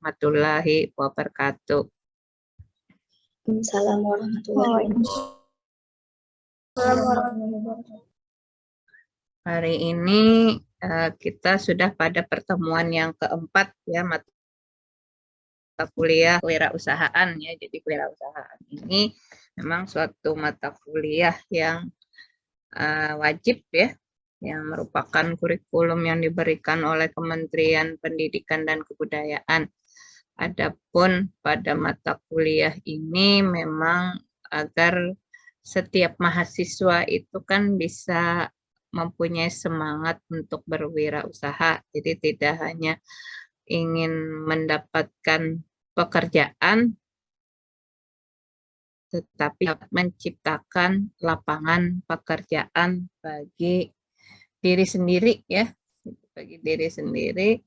warahmatullahi wabarakatuh. Assalamualaikum warahmatullahi wabarakatuh. Hari ini kita sudah pada pertemuan yang keempat ya, mata kuliah kewirausahaan ya. Jadi kewirausahaan ini memang suatu mata kuliah yang wajib ya, yang merupakan kurikulum yang diberikan oleh Kementerian Pendidikan dan Kebudayaan. Adapun pada mata kuliah ini memang agar setiap mahasiswa itu kan bisa mempunyai semangat untuk berwirausaha. Jadi tidak hanya ingin mendapatkan pekerjaan, tetapi menciptakan lapangan pekerjaan bagi diri sendiri ya. Bagi diri sendiri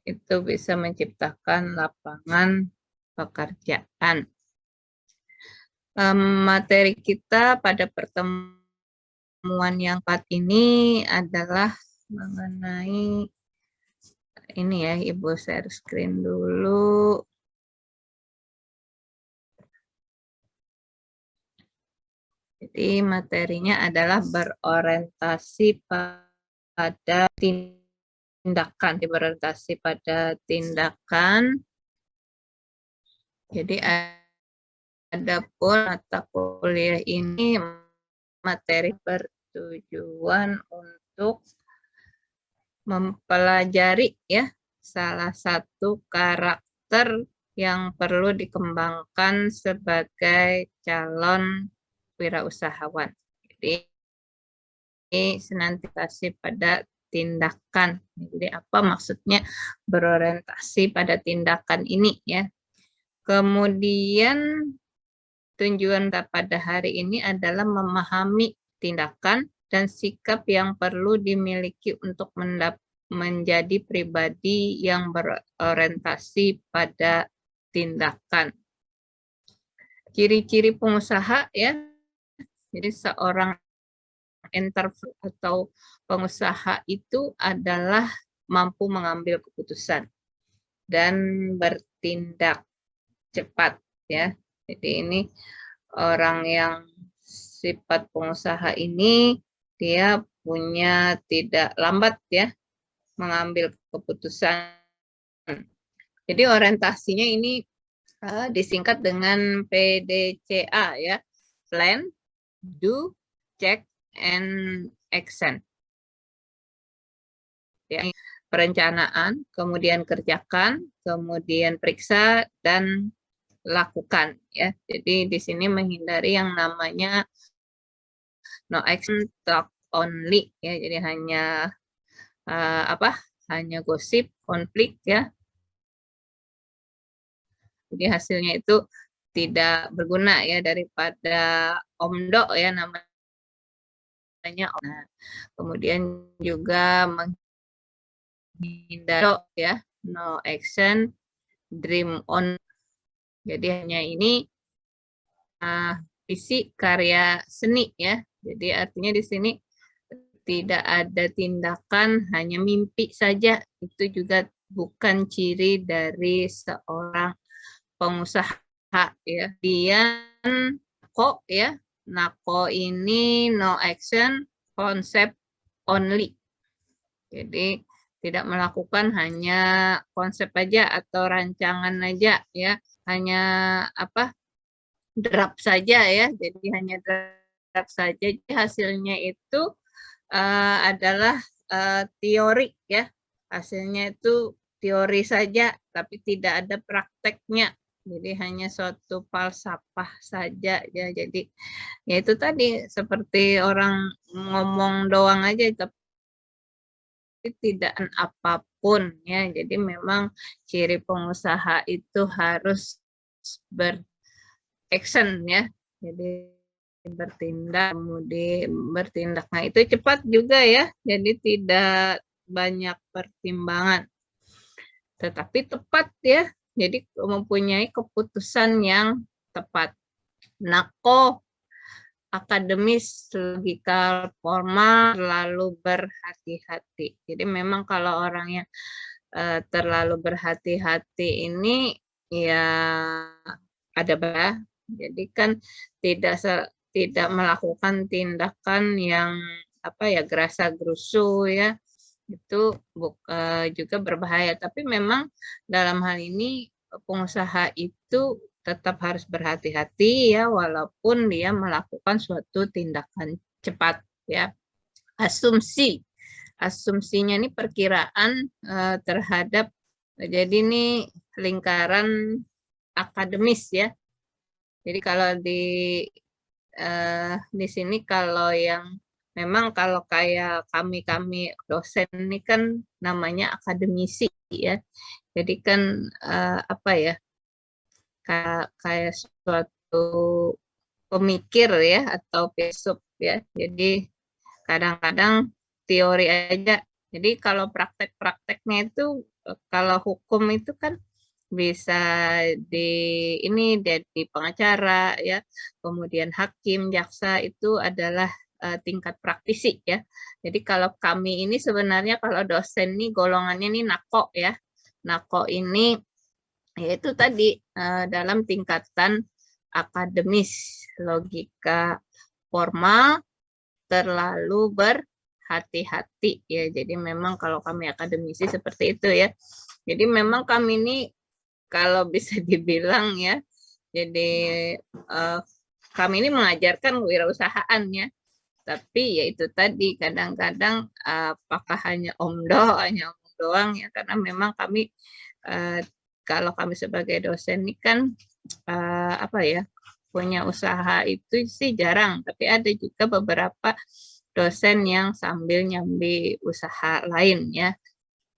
itu bisa menciptakan lapangan pekerjaan. Materi kita pada pertemuan yang keempat ini adalah mengenai ini ya, Ibu share screen dulu. Jadi materinya adalah berorientasi pada tindakan, berorientasi pada tindakan. Jadi adapun mata kuliah ini materi bertujuan untuk mempelajari ya salah satu karakter yang perlu dikembangkan sebagai calon wirausahawan. Jadi senantiasa pada tindakan. Jadi apa maksudnya berorientasi pada tindakan ini ya. Kemudian tujuan pada hari ini adalah memahami tindakan dan sikap yang perlu dimiliki untuk menjadi pribadi yang berorientasi pada tindakan. Ciri-ciri pengusaha ya. Jadi seorang entrepreneur atau pengusaha itu adalah mampu mengambil keputusan dan bertindak cepat ya. Jadi ini orang yang sifat pengusaha ini dia punya tidak lambat ya mengambil keputusan. Jadi orientasinya ini disingkat dengan PDCA ya. Plan, do, check, and action. Ya, perencanaan, kemudian kerjakan, kemudian periksa dan lakukan ya. Jadi di sini menghindari yang namanya no action talk only ya. Jadi hanya hanya gosip, konflik ya. Jadi hasilnya itu tidak berguna ya, daripada omdo ya namanya. Nah, kemudian juga menghindari ya, no action, dream on. Jadi hanya ini visi karya seni ya. Jadi artinya di sini tidak ada tindakan, hanya mimpi saja. Itu juga bukan ciri dari seorang pengusaha ya. Kemudian kok ya. Nako ini no action, konsep only. Jadi tidak melakukan hanya konsep aja atau rancangan aja ya. Hanya draft saja ya. Jadi hanya draft saja. Jadi hasilnya itu adalah teori ya. Hasilnya itu teori saja tapi tidak ada prakteknya. Jadi hanya suatu falsafah saja ya. Jadi ya itu tadi seperti orang ngomong doang aja tapi tidak apapun ya. Jadi memang ciri pengusaha itu harus beraction ya. Jadi bertindak, kemudian bertindak. Nah itu cepat juga ya. Jadi tidak banyak pertimbangan. Tetapi tepat ya. Jadi mempunyai keputusan yang tepat. Nako, akademis, logikal, formal, lalu berhati-hati. Jadi memang kalau orang yang terlalu berhati-hati ini ya ada jadi kan tidak melakukan tindakan yang gerasa gerusu ya, itu juga berbahaya. Tapi memang dalam hal ini pengusaha itu tetap harus berhati-hati ya, walaupun dia melakukan suatu tindakan cepat ya. Asumsinya ini perkiraan terhadap, jadi ini lingkaran akademis ya. Jadi kalau di sini kalau yang memang kalau kayak kami dosen ini kan namanya akademisi ya. Jadi kan kayak suatu pemikir ya atau filsuf ya. Jadi kadang-kadang teori aja. Jadi kalau praktek-prakteknya itu kalau hukum itu kan bisa jadi pengacara ya, kemudian hakim, jaksa itu adalah tingkat praktisi ya. Jadi kalau kami ini sebenarnya kalau dosen nih golongannya nih nako ya. Nako ini yaitu tadi dalam tingkatan akademis, logika formal, terlalu berhati-hati ya. Jadi memang kalau kami akademisi seperti itu ya. Jadi memang kami ini kalau bisa dibilang ya, jadi kami ini mengajarkan kewirausahaan ya. Tapi ya itu tadi kadang-kadang apakah hanya hanya omong doang ya, karena memang kami kalau kami sebagai dosen ini kan punya usaha itu sih jarang, tapi ada juga beberapa dosen yang sambil nyambi usaha lain ya.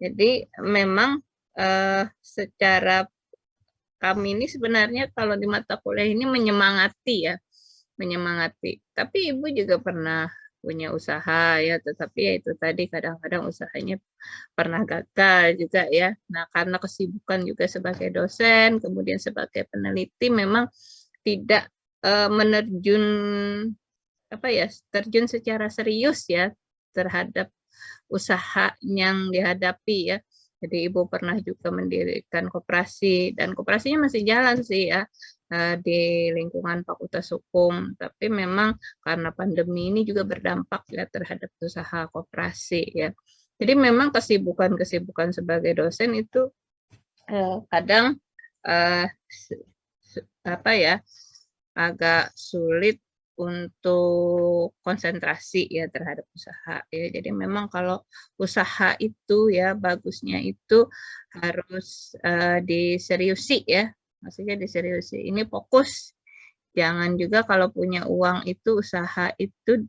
Jadi memang secara kami ini sebenarnya kalau di mata kuliah ini menyemangati ya, menyemangati. Tapi Ibu juga pernah punya usaha ya, tetapi ya itu tadi kadang-kadang usahanya pernah gagal juga ya. Nah, karena kesibukan juga sebagai dosen, kemudian sebagai peneliti memang tidak terjun secara serius ya terhadap usaha yang dihadapi ya. Jadi Ibu pernah juga mendirikan koperasi dan koperasinya masih jalan sih ya di lingkungan Fakultas Hukum. Tapi memang karena pandemi ini juga berdampak ya terhadap usaha koperasi ya. Jadi memang kesibukan sebagai dosen itu kadang agak sulit untuk konsentrasi ya terhadap usaha ya. Jadi memang kalau usaha itu ya bagusnya itu harus diseriusi ya, maksudnya diseriusi. Ini fokus, jangan juga kalau punya uang itu usaha itu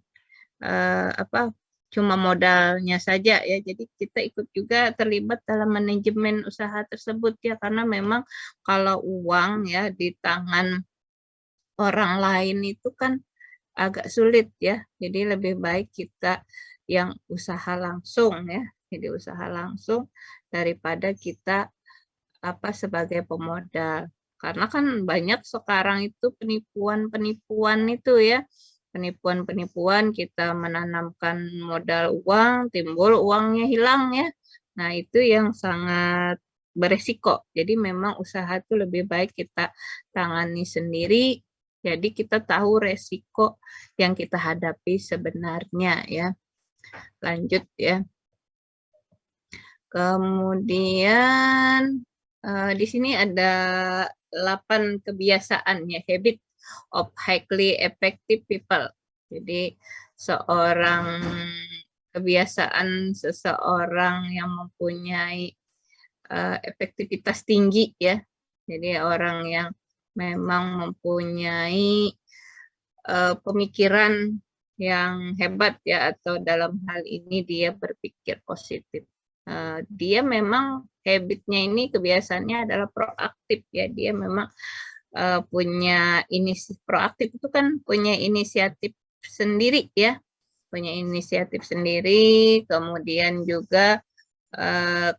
cuma modalnya saja ya. Jadi kita ikut juga terlibat dalam manajemen usaha tersebut ya, karena memang kalau uang ya di tangan orang lain itu kan agak sulit ya. Jadi lebih baik kita yang usaha langsung ya. Jadi usaha langsung daripada kita sebagai pemodal. Karena kan banyak sekarang itu penipuan itu ya. Penipuan kita menanamkan modal uang, timbul uangnya hilang ya. Nah, itu yang sangat beresiko. Jadi memang usaha itu lebih baik kita tangani sendiri. Jadi kita tahu resiko yang kita hadapi sebenarnya ya. Lanjut ya. Kemudian di sini ada 8 kebiasaan ya, habit of highly effective people. Jadi kebiasaan seseorang yang mempunyai efektivitas tinggi ya. Jadi orang yang memang mempunyai pemikiran yang hebat ya, atau dalam hal ini dia berpikir positif. Dia memang habitnya ini kebiasaannya adalah proaktif ya. Dia memang punya proaktif itu kan punya inisiatif sendiri ya. Punya inisiatif sendiri, kemudian juga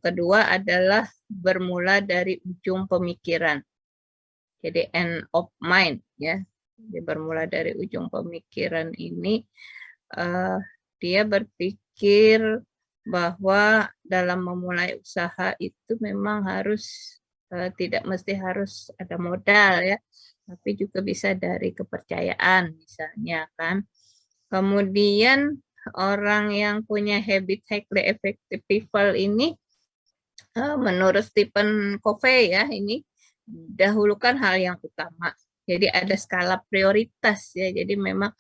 kedua adalah bermula dari ujung pemikiran. Jadi end of mind ya. Jadi bermula dari ujung pemikiran ini dia berpikir bahwa dalam memulai usaha itu memang harus tidak mesti harus ada modal ya, tapi juga bisa dari kepercayaan misalnya kan. Kemudian orang yang punya habit highly effective people ini menurut Stephen Covey ya, ini dahulukan hal yang utama. Jadi ada skala prioritas ya. Jadi memang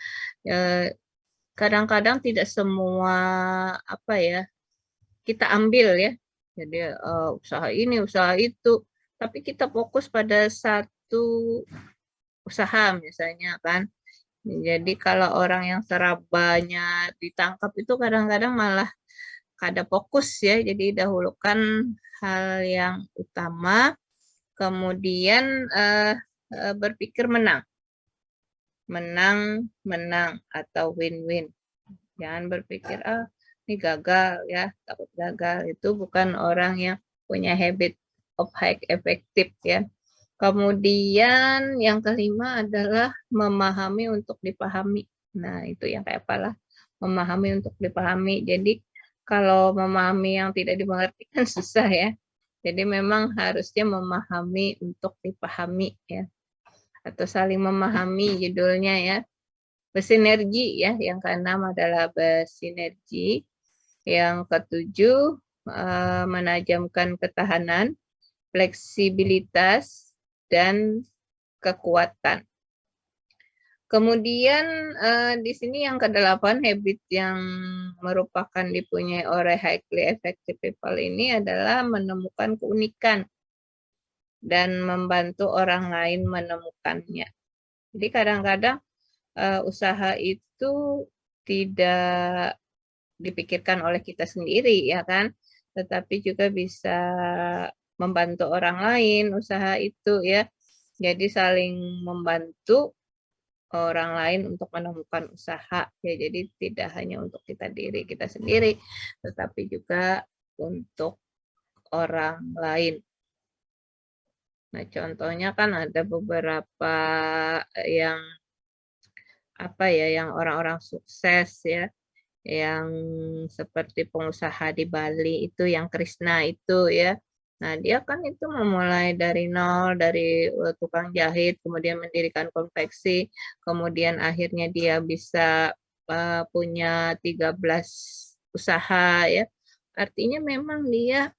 kadang-kadang tidak semua apa ya kita ambil ya. Jadi usaha ini, usaha itu, tapi kita fokus pada satu usaha misalnya kan. Jadi kalau orang yang serabanya ditangkap itu kadang-kadang malah kada fokus ya. Jadi dahulukan hal yang utama, kemudian berpikir menang, atau win-win. Jangan berpikir ini gagal ya, takut gagal. Itu bukan orang yang punya habit of high effective ya. Kemudian yang kelima adalah memahami untuk dipahami. Nah, itu yang kayak apalah, memahami untuk dipahami. Jadi kalau memahami yang tidak dimengerti kan susah ya. Jadi memang harusnya memahami untuk dipahami ya. Atau saling memahami judulnya ya. Bersinergi ya, yang keenam adalah bersinergi. Yang ketujuh, menajamkan ketahanan, fleksibilitas, dan kekuatan. Kemudian di sini yang ke-8 habit yang merupakan dipunyai oleh highly effective people ini adalah menemukan keunikan dan membantu orang lain menemukannya. Jadi kadang-kadang usaha itu tidak dipikirkan oleh kita sendiri ya kan, tetapi juga bisa membantu orang lain usaha itu ya. Jadi saling membantu orang lain untuk menemukan usaha ya. Jadi tidak hanya untuk kita sendiri, tetapi juga untuk orang lain. Nah, contohnya kan ada beberapa yang yang orang-orang sukses ya, yang seperti pengusaha di Bali itu yang Krishna itu ya. Nah, dia kan itu memulai dari nol, dari tukang jahit, kemudian mendirikan konveksi, kemudian akhirnya dia bisa punya 13 usaha ya. Artinya memang dia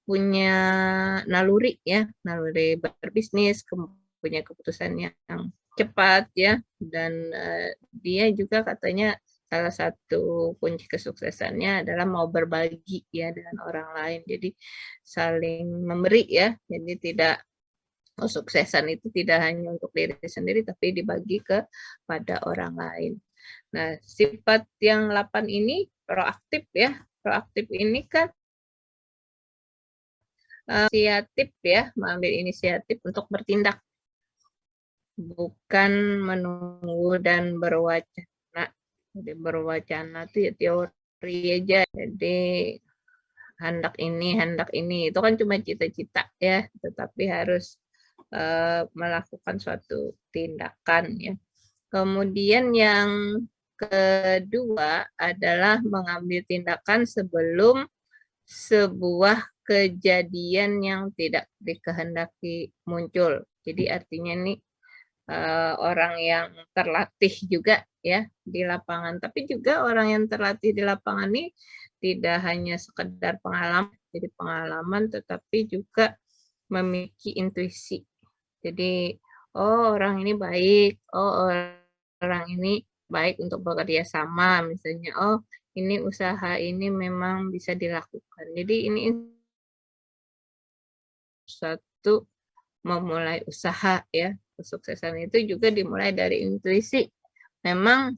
punya naluri ya, naluri berbisnis, punya keputusan yang cepat ya, dan dia juga katanya salah satu kunci kesuksesannya adalah mau berbagi ya dengan orang lain. Jadi saling memberi ya. Jadi tidak kesuksesan itu tidak hanya untuk diri sendiri tapi dibagi kepada orang lain. Nah, sifat yang 8 ini proaktif ya. Proaktif ini kan inisiatif ya, mengambil inisiatif untuk bertindak. Bukan menunggu dan berwacana. Jadi berwacana itu ya teori aja. Jadi hendak ini itu kan cuma cita-cita ya, tetapi harus melakukan suatu tindakan ya. Kemudian yang kedua adalah mengambil tindakan sebelum sebuah kejadian yang tidak dikehendaki muncul. Jadi artinya nih orang yang terlatih juga ya di lapangan, tapi juga orang yang terlatih di lapangan ini tidak hanya sekedar pengalaman, jadi pengalaman tetapi juga memiliki intuisi. Jadi orang ini baik, orang ini baik untuk bekerja sama misalnya, ini usaha ini memang bisa dilakukan. Jadi ini satu memulai usaha ya. Kesuksesan itu juga dimulai dari intuisi. Memang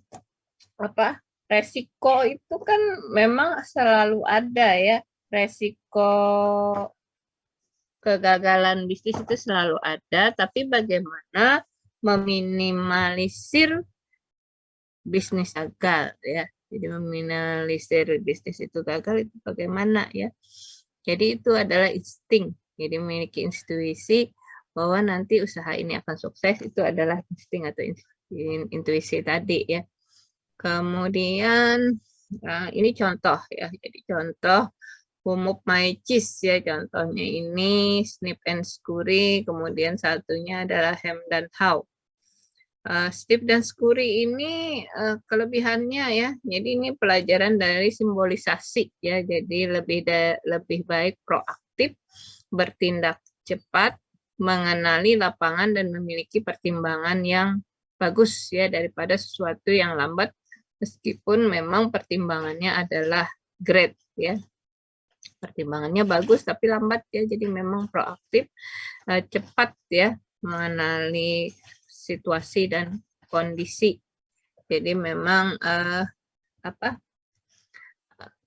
resiko itu kan memang selalu ada ya. Resiko kegagalan bisnis itu selalu ada, tapi bagaimana meminimalisir bisnis gagal ya. Jadi meminimalisir bisnis itu gagal itu bagaimana ya. Jadi itu adalah insting. Jadi memiliki intuisi bahwa nanti usaha ini akan sukses, itu adalah insting atau intuisi tadi ya. Kemudian Nah, ini contoh ya. Jadi contoh Who Moved My Cheese ya, contohnya ini Snip and Scurry, kemudian satunya adalah Hem dan How. Snip dan Scurry ini kelebihannya ya, jadi ini pelajaran dari simbolisasi ya, jadi lebih baik proaktif, bertindak cepat, mengenali lapangan dan memiliki pertimbangan yang bagus ya daripada sesuatu yang lambat, meskipun memang pertimbangannya adalah great ya. Pertimbangannya bagus tapi lambat ya, jadi memang proaktif, cepat ya mengenali situasi dan kondisi. Jadi memang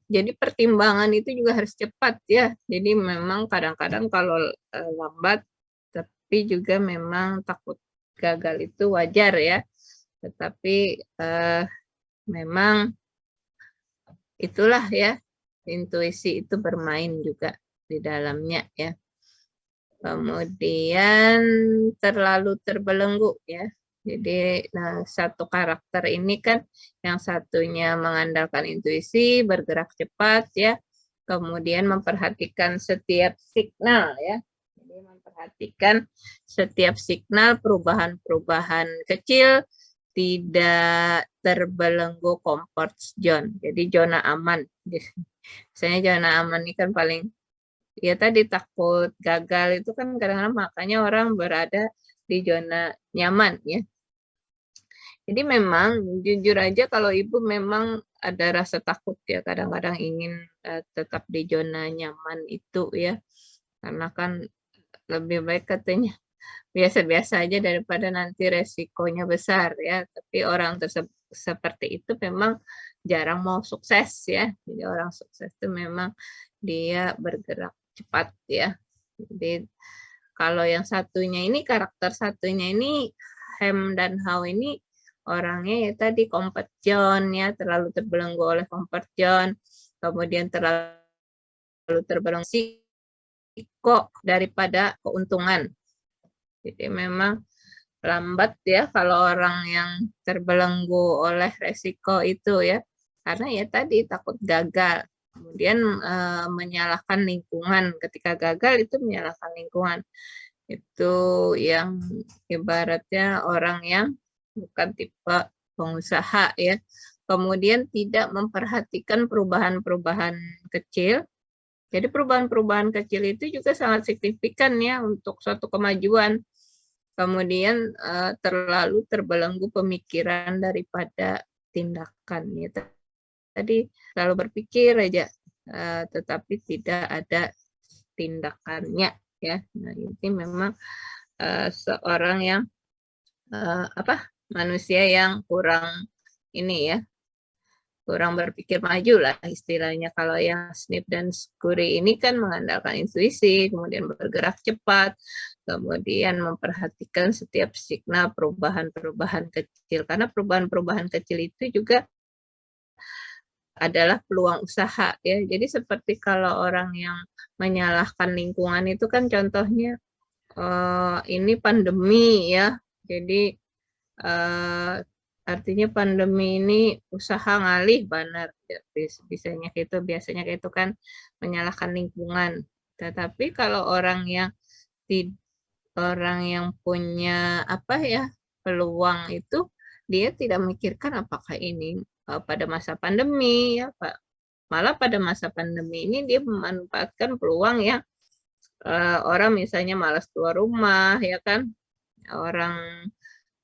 jadi pertimbangan itu juga harus cepat ya. Jadi memang kadang-kadang kalau lambat, tapi juga memang takut gagal itu wajar ya. Tetapi memang itulah ya, intuisi itu bermain juga di dalamnya ya. Kemudian terlalu terbelenggu ya. Jadi satu karakter ini kan yang satunya mengandalkan intuisi, bergerak cepat ya. Kemudian memperhatikan setiap signal ya. Jadi memperhatikan setiap signal perubahan-perubahan kecil, tidak terbelenggu comfort zone. Jadi zona aman. Misalnya zona aman ini kan paling ya tadi takut gagal itu kan kadang-kadang makanya orang berada di zona nyaman ya. Jadi memang jujur aja kalau ibu memang ada rasa takut ya kadang-kadang ingin tetap di zona nyaman itu ya. Karena kan lebih baik katanya biasa-biasa aja daripada nanti resikonya besar ya. Tapi orang seperti itu memang jarang mau sukses ya. Jadi orang sukses itu memang dia bergerak cepat ya. Jadi kalau yang satunya ini, karakter satunya ini, Hem dan How ini orangnya ya tadi comfort zone ya, terlalu terbelenggu oleh comfort zone, kemudian terlalu terbelenggu risiko daripada keuntungan. Jadi memang lambat ya kalau orang yang terbelenggu oleh resiko itu ya, karena ya tadi takut gagal. Kemudian menyalahkan lingkungan, ketika gagal itu menyalahkan lingkungan. Itu yang ibaratnya orang yang bukan tipe pengusaha ya. Kemudian tidak memperhatikan perubahan-perubahan kecil. Jadi perubahan-perubahan kecil itu juga sangat signifikan ya untuk suatu kemajuan. Kemudian terlalu terbelenggu pemikiran daripada tindakan ya. Tadi selalu berpikir aja, tetapi tidak ada tindakannya ya. Nah, ini memang seorang yang manusia yang kurang ini ya, kurang berpikir maju lah istilahnya. Kalau yang Snip dan Scurry ini kan mengandalkan intuisi, kemudian bergerak cepat, kemudian memperhatikan setiap signal perubahan-perubahan kecil. Karena perubahan-perubahan kecil itu juga adalah peluang usaha ya. Jadi seperti kalau orang yang menyalahkan lingkungan itu kan contohnya ini pandemi ya. Jadi artinya pandemi ini usaha ngalih benar ya, biasanya itu kan menyalahkan lingkungan. Tetapi kalau orang yang punya peluang itu dia tidak memikirkan apakah ini pada masa pandemi ya Pak. Malah pada masa pandemi ini dia memanfaatkan peluang yang orang misalnya malas keluar rumah ya kan, orang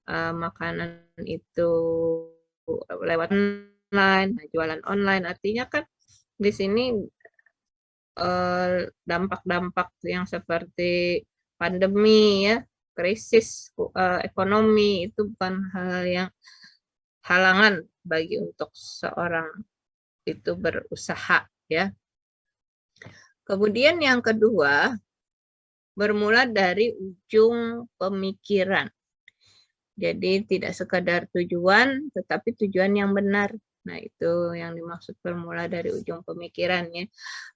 makanan itu lewat online, jualan online, artinya kan di sini dampak-dampak yang seperti pandemi ya, krisis ekonomi itu bukan hal yang halangan bagi untuk seorang itu berusaha ya. Kemudian yang kedua, bermula dari ujung pemikiran. Jadi tidak sekadar tujuan, tetapi tujuan yang benar. Nah, itu yang dimaksud bermula dari ujung pemikirannya.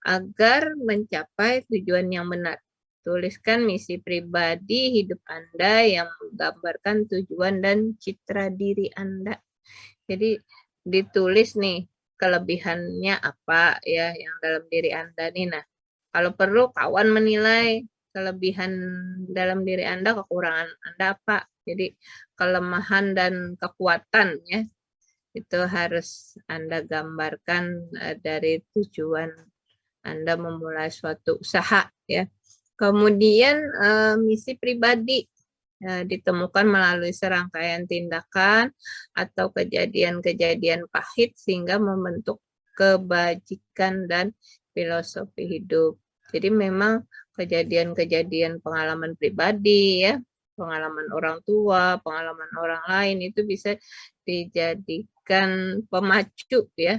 Agar mencapai tujuan yang benar. Tuliskan misi pribadi hidup Anda yang menggambarkan tujuan dan citra diri Anda. Jadi ditulis nih, kelebihannya apa ya yang dalam diri Anda nih. Nah, kalau perlu kawan menilai kelebihan dalam diri Anda, kekurangan Anda apa. Jadi kelemahan dan kekuatan ya itu harus Anda gambarkan dari tujuan Anda memulai suatu usaha ya. Kemudian misi pribadi ditemukan melalui serangkaian tindakan atau kejadian-kejadian pahit sehingga membentuk kebajikan dan filosofi hidup. Jadi memang kejadian-kejadian pengalaman pribadi ya, pengalaman orang tua, pengalaman orang lain itu bisa dijadikan pemacu ya,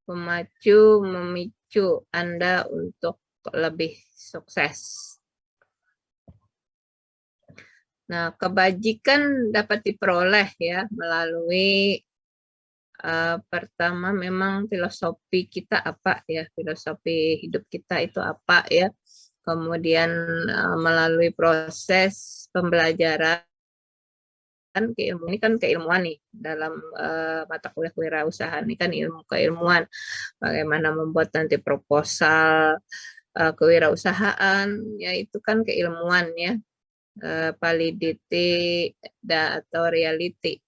pemacu memicu Anda untuk lebih sukses. Nah, kebajikan dapat diperoleh ya melalui pertama memang filosofi kita apa ya, filosofi hidup kita itu apa ya. Kemudian melalui proses pembelajaran keilmuan ini kan keilmuan nih dalam mata kuliah kewirausahaan ini kan ilmu keilmuan, bagaimana membuat nanti proposal kewirausahaan ya itu kan keilmuan ya. Validity atau reality.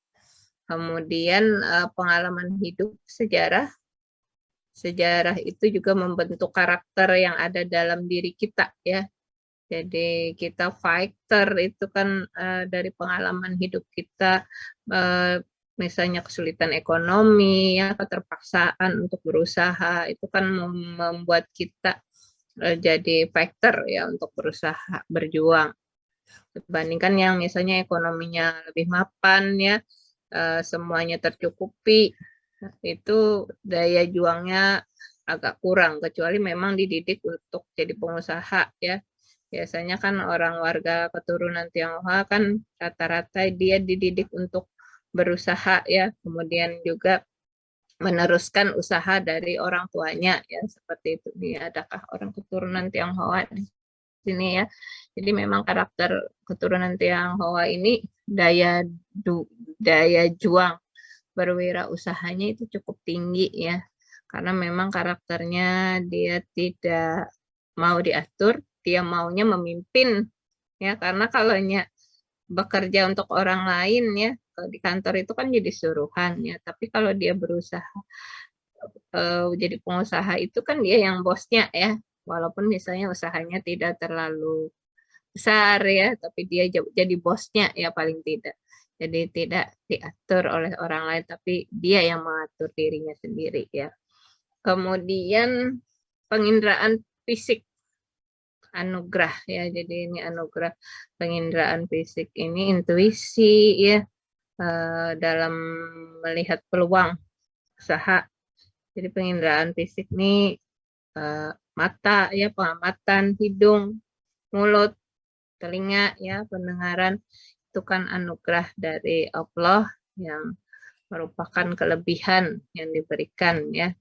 Kemudian pengalaman hidup, sejarah. Sejarah itu juga membentuk karakter yang ada dalam diri kita ya. Jadi kita fighter itu kan dari pengalaman hidup kita, misalnya kesulitan ekonomi ya, keterpaksaan untuk berusaha itu kan membuat kita jadi fighter ya untuk berusaha berjuang. Dibandingkan yang misalnya ekonominya lebih mapan ya, semuanya tercukupi, itu daya juangnya agak kurang, kecuali memang dididik untuk jadi pengusaha ya. Biasanya kan orang warga keturunan Tionghoa kan rata-rata dia dididik untuk berusaha ya, kemudian juga meneruskan usaha dari orang tuanya ya, seperti itu. Nih, adakah orang keturunan Tionghoa di sini ya? Jadi memang karakter keturunan Tionghoa ini daya juang berwirausahanya itu cukup tinggi ya. Karena memang karakternya dia tidak mau diatur, dia maunya memimpin ya. Karena kalau bekerja untuk orang lain ya, di kantor itu kan jadi suruhan ya. Tapi kalau dia berusaha jadi pengusaha itu kan dia yang bosnya ya. Walaupun misalnya usahanya tidak terlalu besar ya, tapi dia jadi bosnya ya paling tidak. Jadi tidak diatur oleh orang lain, tapi dia yang mengatur dirinya sendiri ya. Kemudian penginderaan fisik, anugerah ya. Jadi ini anugerah penginderaan fisik ini intuisi ya dalam melihat peluang usaha. Jadi penginderaan fisik ini mata ya, pengamatan, hidung, mulut, telinga ya, pendengaran itu kan anugerah dari Allah yang merupakan kelebihan yang diberikan ya.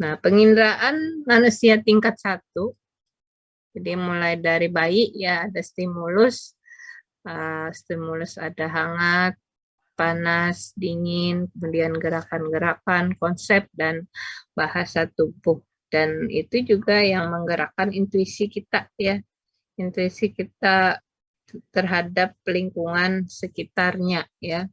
Nah, penginderaan manusia tingkat 1, jadi mulai dari bayi ya ada stimulus, stimulus ada hangat, panas, dingin, kemudian gerakan-gerakan, konsep dan bahasa tubuh. Dan itu juga yang menggerakkan intuisi kita ya. Intuisi kita terhadap lingkungan sekitarnya ya.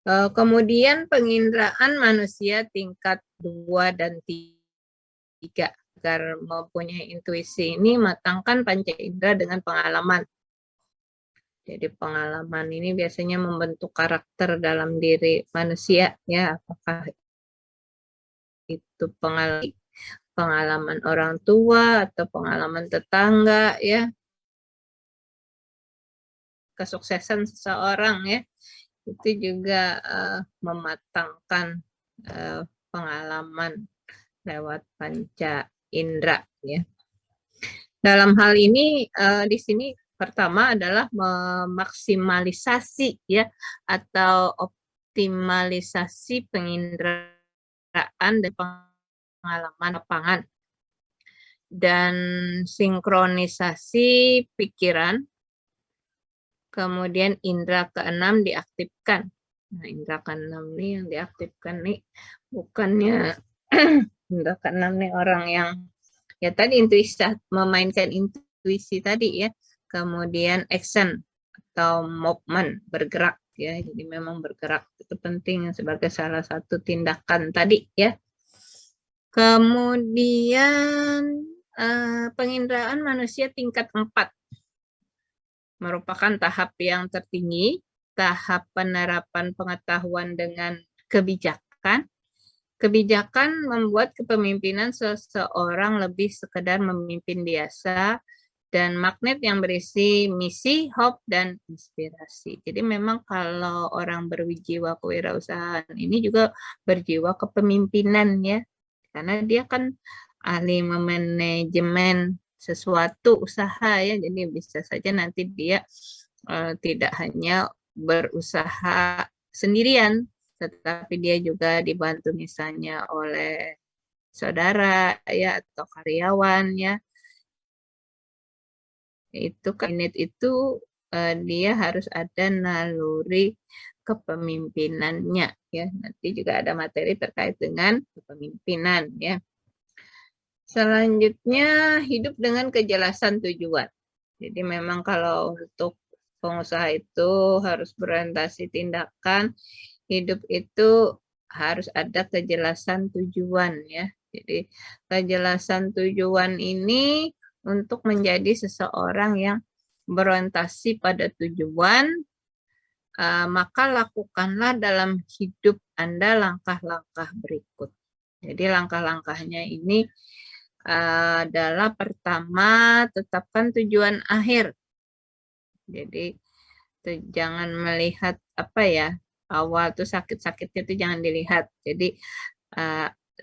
Kemudian penginderaan manusia tingkat 2 dan 3. Agar mempunyai intuisi ini, matangkan panca indera dengan pengalaman. Jadi pengalaman ini biasanya membentuk karakter dalam diri manusia ya, apakah itu pengalaman orang tua atau pengalaman tetangga ya, kesuksesan seseorang ya, itu juga mematangkan pengalaman lewat panca indera ya. Dalam hal ini di sini pertama adalah memaksimalisasi ya atau optimalisasi penginderaan dan pengalaman lapangan dan sinkronisasi pikiran. Kemudian indera keenam diaktifkan Nah, indra keenam nih yang diaktifkan nih bukannya indra keenam nih orang yang ya tadi intuisi, memainkan intuisi tadi ya, kemudian action atau movement, bergerak ya. Jadi memang bergerak itu penting sebagai salah satu tindakan tadi ya. Kemudian penginderaan manusia tingkat 4 merupakan tahap yang tertinggi, tahap penerapan pengetahuan dengan kebijakan. Kebijakan membuat kepemimpinan seseorang lebih sekedar memimpin biasa, dan magnet yang berisi misi, hope, dan inspirasi. Jadi memang kalau orang berjiwa kewirausahaan ini juga berjiwa kepemimpinan ya, karena dia kan ahli memanajemen sesuatu usaha ya, jadi bisa saja nanti dia tidak hanya berusaha sendirian, tetapi dia juga dibantu misalnya oleh saudara ya atau karyawan ya. Itu unit itu dia harus ada naluri kepemimpinannya ya. Nanti juga ada materi terkait dengan kepemimpinan ya. Selanjutnya hidup dengan kejelasan tujuan. Jadi memang kalau untuk pengusaha itu harus berorientasi tindakan, hidup itu harus ada kejelasan tujuan ya. Jadi kejelasan tujuan ini untuk menjadi seseorang yang berorientasi pada tujuan, maka lakukanlah dalam hidup Anda langkah-langkah berikut. Jadi langkah-langkahnya ini adalah pertama, tetapkan tujuan akhir. Jadi jangan melihat apa ya, awal tuh sakit-sakitnya itu jangan dilihat. Jadi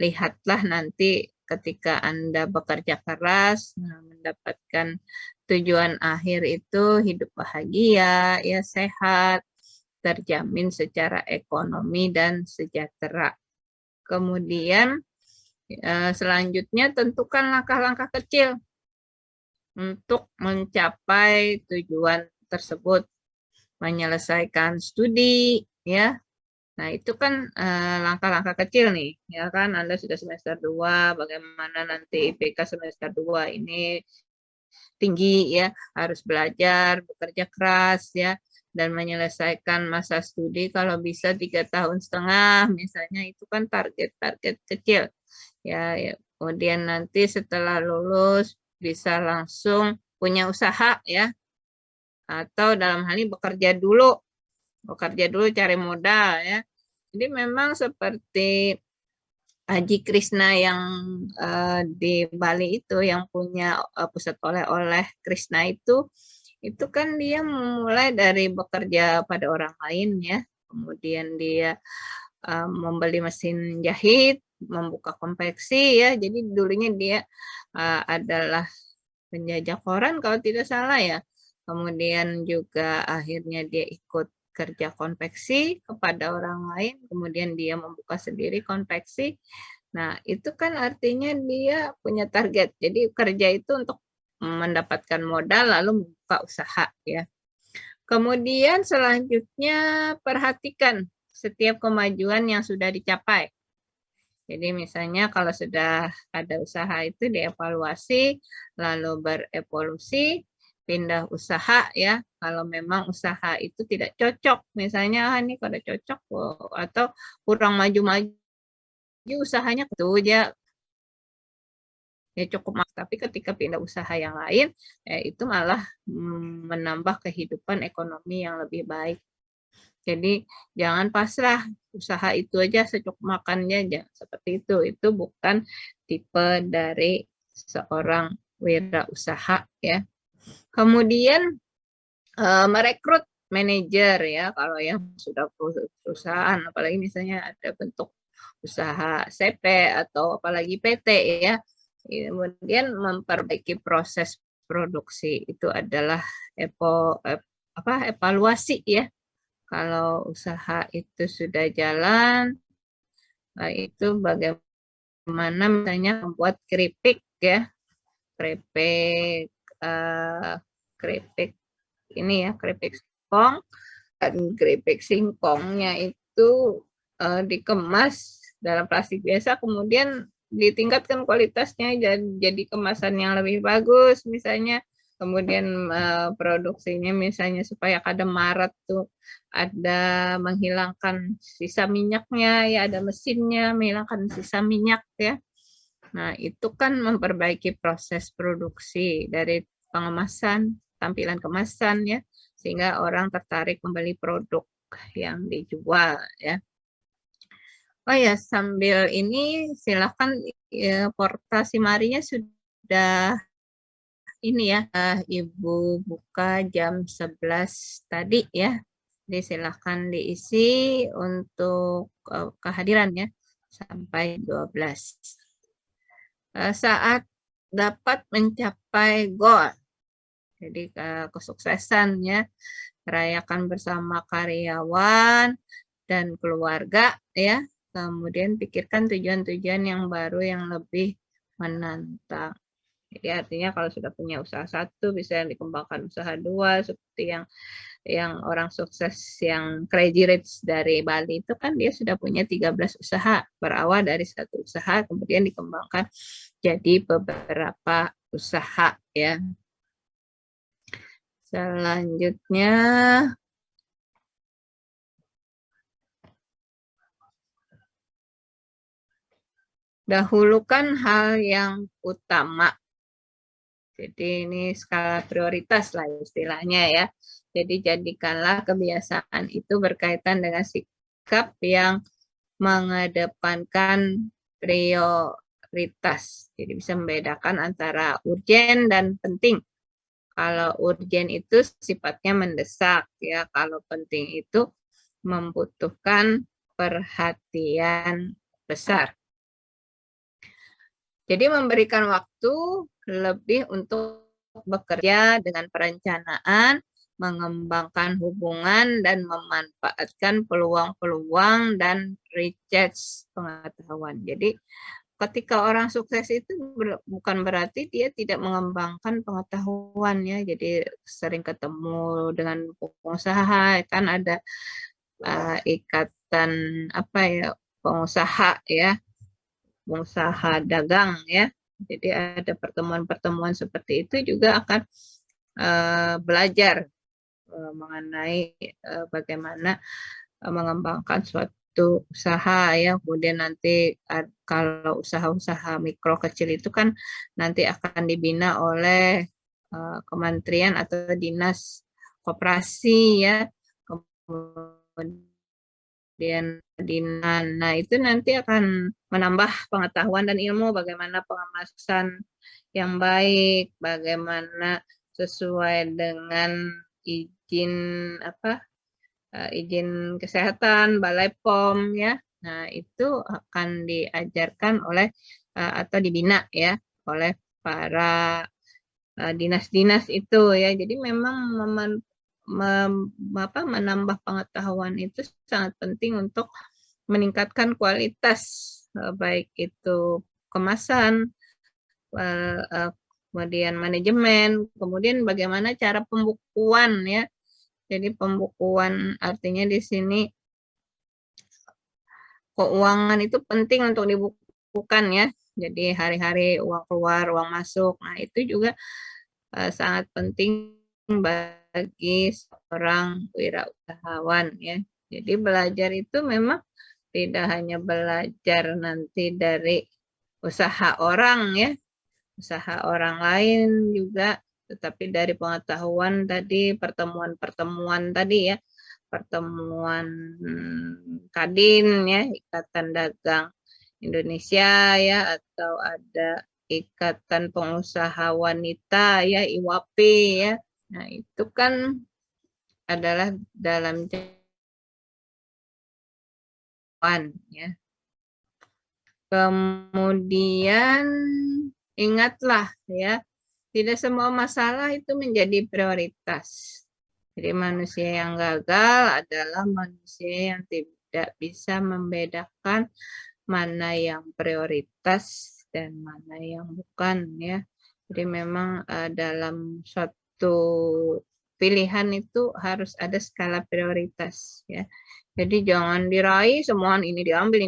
lihatlah nanti ketika Anda bekerja keras, mendapatkan tujuan akhir itu hidup bahagia, ya sehat, terjamin secara ekonomi dan sejahtera. Kemudian selanjutnya tentukan langkah-langkah kecil untuk mencapai tujuan tersebut. Menyelesaikan studi ya. Nah, itu kan langkah-langkah kecil nih, ya kan? Anda sudah semester 2, bagaimana nanti IPK semester 2 ini tinggi ya, harus belajar, bekerja keras ya, dan menyelesaikan masa studi kalau bisa 3,5 tahun misalnya, itu kan target-target kecil ya. Kemudian nanti setelah lulus bisa langsung punya usaha ya, atau dalam hal ini bekerja dulu cari modal ya. Jadi memang seperti Haji Krishna yang di Bali itu yang punya pusat oleh-oleh Krishna itu kan dia mulai dari bekerja pada orang lain ya, kemudian dia membeli mesin jahit, membuka konveksi ya. Jadi dulunya dia adalah penjajah koran kalau tidak salah ya. Kemudian juga akhirnya dia ikut kerja konveksi kepada orang lain, kemudian dia membuka sendiri konveksi. Nah, itu kan artinya dia punya target. Jadi kerja itu untuk mendapatkan modal lalu membuka usaha ya. Kemudian selanjutnya perhatikan setiap kemajuan yang sudah dicapai. Jadi misalnya kalau sudah ada usaha itu dievaluasi, lalu berevolusi, pindah usaha ya. Kalau memang usaha itu tidak cocok, misalnya ini kalau cocok atau kurang maju-maju usahanya itu ya cukup, tapi ketika pindah usaha yang lain itu malah menambah kehidupan ekonomi yang lebih baik. Jadi jangan pasrah, usaha itu aja secukupnya makannya, jangan seperti itu. Itu bukan tipe dari seorang wirausaha ya. Kemudian merekrut manajer ya, kalau yang sudah perusahaan, apalagi misalnya ada bentuk usaha CP atau apalagi PT ya. Kemudian memperbaiki proses produksi, itu adalah evaluasi ya. Kalau usaha itu sudah jalan, itu bagaimana misalnya membuat keripik ya, keripik ini ya, keripik singkong, dan keripik singkongnya itu itu dikemas dalam plastik biasa, kemudian ditingkatkan kualitasnya jadi kemasan yang lebih bagus misalnya, kemudian produksinya misalnya supaya kadang Maret tuh ada menghilangkan sisa minyaknya ya, ada mesinnya menghilangkan sisa minyak ya. Nah, itu kan memperbaiki proses produksi dari pengemasan, tampilan kemasan ya, sehingga orang tertarik membeli produk yang dijual ya. Oh ya, sambil ini silakan ya, portal Simarinya sudah ini ya, Ibu buka jam 11 tadi ya. Jadi silakan diisi untuk kehadiran ya sampai 12. Saat dapat mencapai goal. Jadi kesuksesan ya, rayakan bersama karyawan dan keluarga ya. Kemudian pikirkan tujuan-tujuan yang baru yang lebih menantang. Jadi artinya kalau sudah punya usaha satu bisa dikembangkan usaha dua, seperti yang orang sukses yang Crazy Rich dari Bali itu kan dia sudah punya 13 usaha, berawal dari satu usaha kemudian dikembangkan jadi beberapa usaha ya. Selanjutnya dahulukan hal yang utama. Jadi ini skala prioritas lah istilahnya ya. Jadi jadikanlah kebiasaan itu berkaitan dengan sikap yang mengedepankan prioritas. Jadi bisa membedakan antara urgen dan penting. Kalau urgen itu sifatnya mendesak ya. Kalau penting itu membutuhkan perhatian besar. Jadi memberikan waktu lebih untuk bekerja dengan perencanaan, mengembangkan hubungan, dan memanfaatkan peluang-peluang dan recharge pengetahuan. Jadi ketika orang sukses itu bukan berarti dia tidak mengembangkan pengetahuan ya. Jadi sering ketemu dengan pengusaha, kan ada ikatan apa ya, pengusaha ya, pengusaha dagang ya. Jadi ada pertemuan-pertemuan seperti itu juga akan belajar mengenai bagaimana mengembangkan suatu usaha ya. Kemudian nanti kalau usaha-usaha mikro kecil itu kan nanti akan dibina oleh kementerian atau dinas koperasi ya. Kemudian Dinan. Nah, itu nanti akan menambah pengetahuan dan ilmu bagaimana pengemasan yang baik, bagaimana sesuai dengan izin izin kesehatan, Balai POM ya. Nah, itu akan diajarkan oleh atau dibina ya oleh para dinas-dinas itu ya. Jadi memang menambah pengetahuan itu sangat penting untuk meningkatkan kualitas baik itu kemasan, kemudian manajemen, kemudian bagaimana cara pembukuan ya. Jadi pembukuan artinya di sini keuangan itu penting untuk dibukukan ya. Jadi hari-hari uang keluar, uang masuk. Nah, itu juga sangat penting bagi seorang wirausahawan ya. Jadi belajar itu memang tidak hanya belajar nanti dari usaha orang ya, usaha orang lain juga, tetapi dari pengetahuan tadi, pertemuan-pertemuan tadi ya, pertemuan Kadin ya, Ikatan Dagang Indonesia ya, atau ada Ikatan Pengusaha Wanita ya, IWAPI ya. Nah, itu kan adalah dalam ya. Kemudian ingatlah ya, tidak semua masalah itu menjadi prioritas. Jadi manusia yang gagal adalah manusia yang tidak bisa membedakan mana yang prioritas dan mana yang bukan ya. Jadi memang dalam suatu pilihan itu harus ada skala prioritas ya. Jadi jangan diraih semua ini diambil,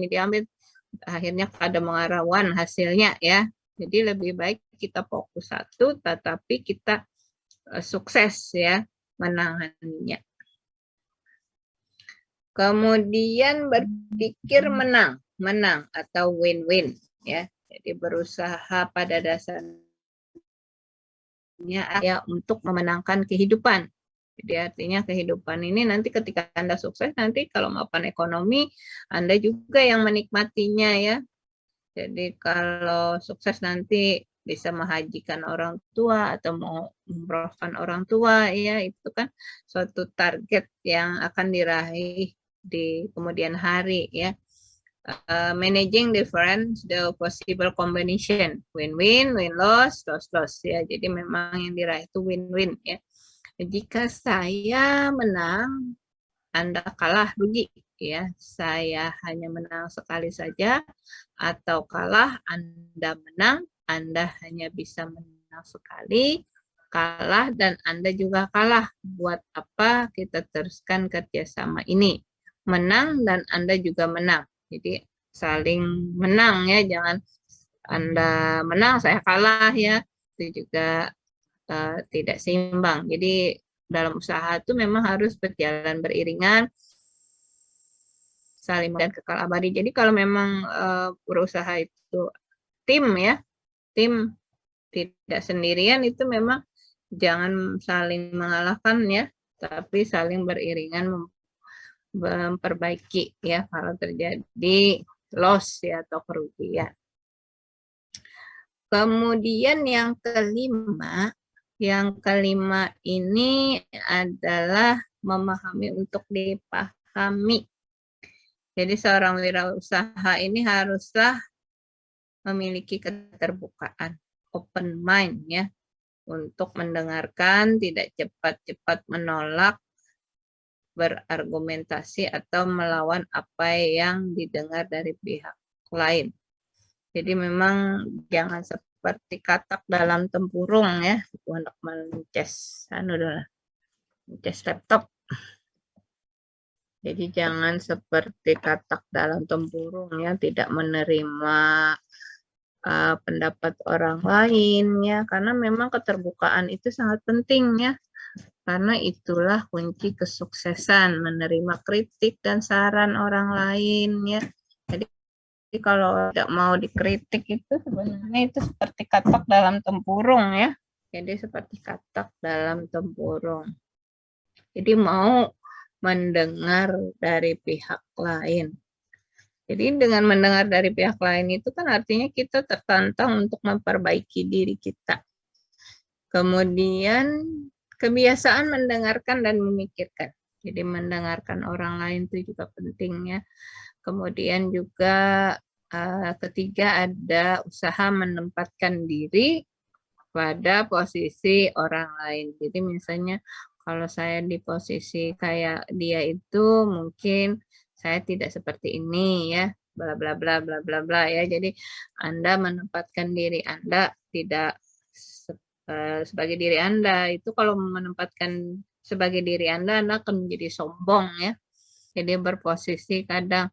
akhirnya pada mengarah one hasilnya ya. Jadi lebih baik kita fokus satu, tetapi kita sukses ya menanganinya. Kemudian berpikir menang atau win-win ya. Jadi berusaha pada dasarnya ya untuk memenangkan kehidupan. Jadi artinya kehidupan ini nanti ketika Anda sukses, nanti kalau mapan ekonomi, Anda juga yang menikmatinya ya. Jadi kalau sukses nanti bisa menghajikan orang tua atau mengumrohkan orang tua ya, itu kan suatu target yang akan diraih di kemudian hari ya. Managing different the possible combination, win-win, win-loss, loss-loss ya. Jadi memang yang diraih itu win-win ya. Jika saya menang, Anda kalah, rugi ya. Saya hanya menang sekali saja, atau kalah, Anda menang, Anda hanya bisa menang sekali, kalah dan Anda juga kalah. Buat apa kita teruskan kerjasama ini? Menang dan Anda juga menang. Jadi saling menang ya, jangan Anda menang, saya kalah ya. Itu juga tidak seimbang. Jadi dalam usaha itu memang harus berjalan beriringan, saling dan kekal abadi. Jadi kalau memang berusaha itu tim ya, tim tidak sendirian, itu memang jangan saling mengalahkan ya, tapi saling beriringan memperbaiki ya kalau terjadi loss ya atau kerugian. Kemudian yang kelima ini adalah memahami untuk dipahami. Jadi seorang wirausaha ini haruslah memiliki keterbukaan, open mind ya, untuk mendengarkan, tidak cepat-cepat menolak, berargumentasi atau melawan apa yang didengar dari pihak lain. Jadi memang jangan seperti katak dalam tempurung ya, untuk mencas laptop. Jadi jangan seperti katak dalam tempurung ya, tidak menerima pendapat orang lain ya, karena memang keterbukaan itu sangat penting ya. Karena itulah kunci kesuksesan, menerima kritik dan saran orang lain ya. Jadi kalau tidak mau dikritik itu sebenarnya itu seperti katak dalam tempurung ya. Jadi seperti katak dalam tempurung. Jadi mau mendengar dari pihak lain. Jadi dengan mendengar dari pihak lain itu kan artinya kita tertantang untuk memperbaiki diri kita. Kemudian kebiasaan mendengarkan dan memikirkan. Jadi mendengarkan orang lain itu juga penting ya. Kemudian juga ketiga ada usaha menempatkan diri pada posisi orang lain. Jadi misalnya kalau saya di posisi kayak dia itu mungkin saya tidak seperti ini ya, bla bla bla bla bla bla ya. Jadi Anda menempatkan diri Anda tidak sebagai diri Anda. Itu kalau menempatkan sebagai diri Anda akan menjadi sombong ya. Jadi berposisi kadang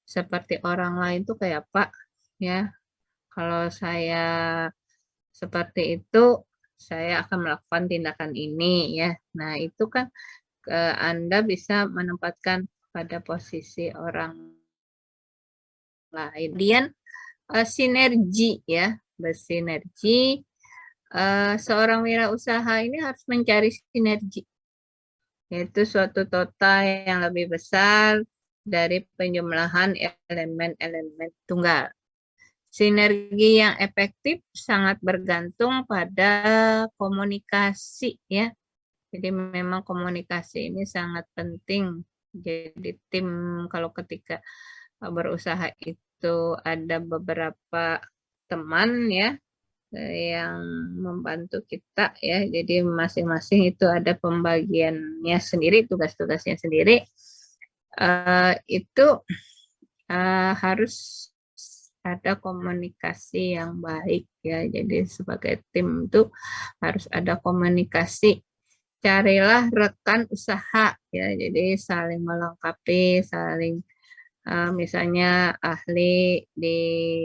seperti orang lain tuh kayak Pak ya. Kalau saya seperti itu, saya akan melakukan tindakan ini ya. Nah, itu kan Anda bisa menempatkan pada posisi orang lain. Kemudian sinergi ya, bersinergi. Seorang wirausaha ini harus mencari sinergi, yaitu suatu total yang lebih besar dari penjumlahan elemen-elemen tunggal. Sinergi yang efektif sangat bergantung pada komunikasi ya. Jadi memang komunikasi ini sangat penting. Jadi tim kalau ketika berusaha itu ada beberapa teman ya yang membantu kita ya. Jadi masing-masing itu ada pembagiannya sendiri, tugas-tugasnya sendiri. Itu harus ada komunikasi yang baik ya. Jadi sebagai tim itu harus ada komunikasi carilah rekan usaha ya, jadi saling melengkapi, saling misalnya ahli di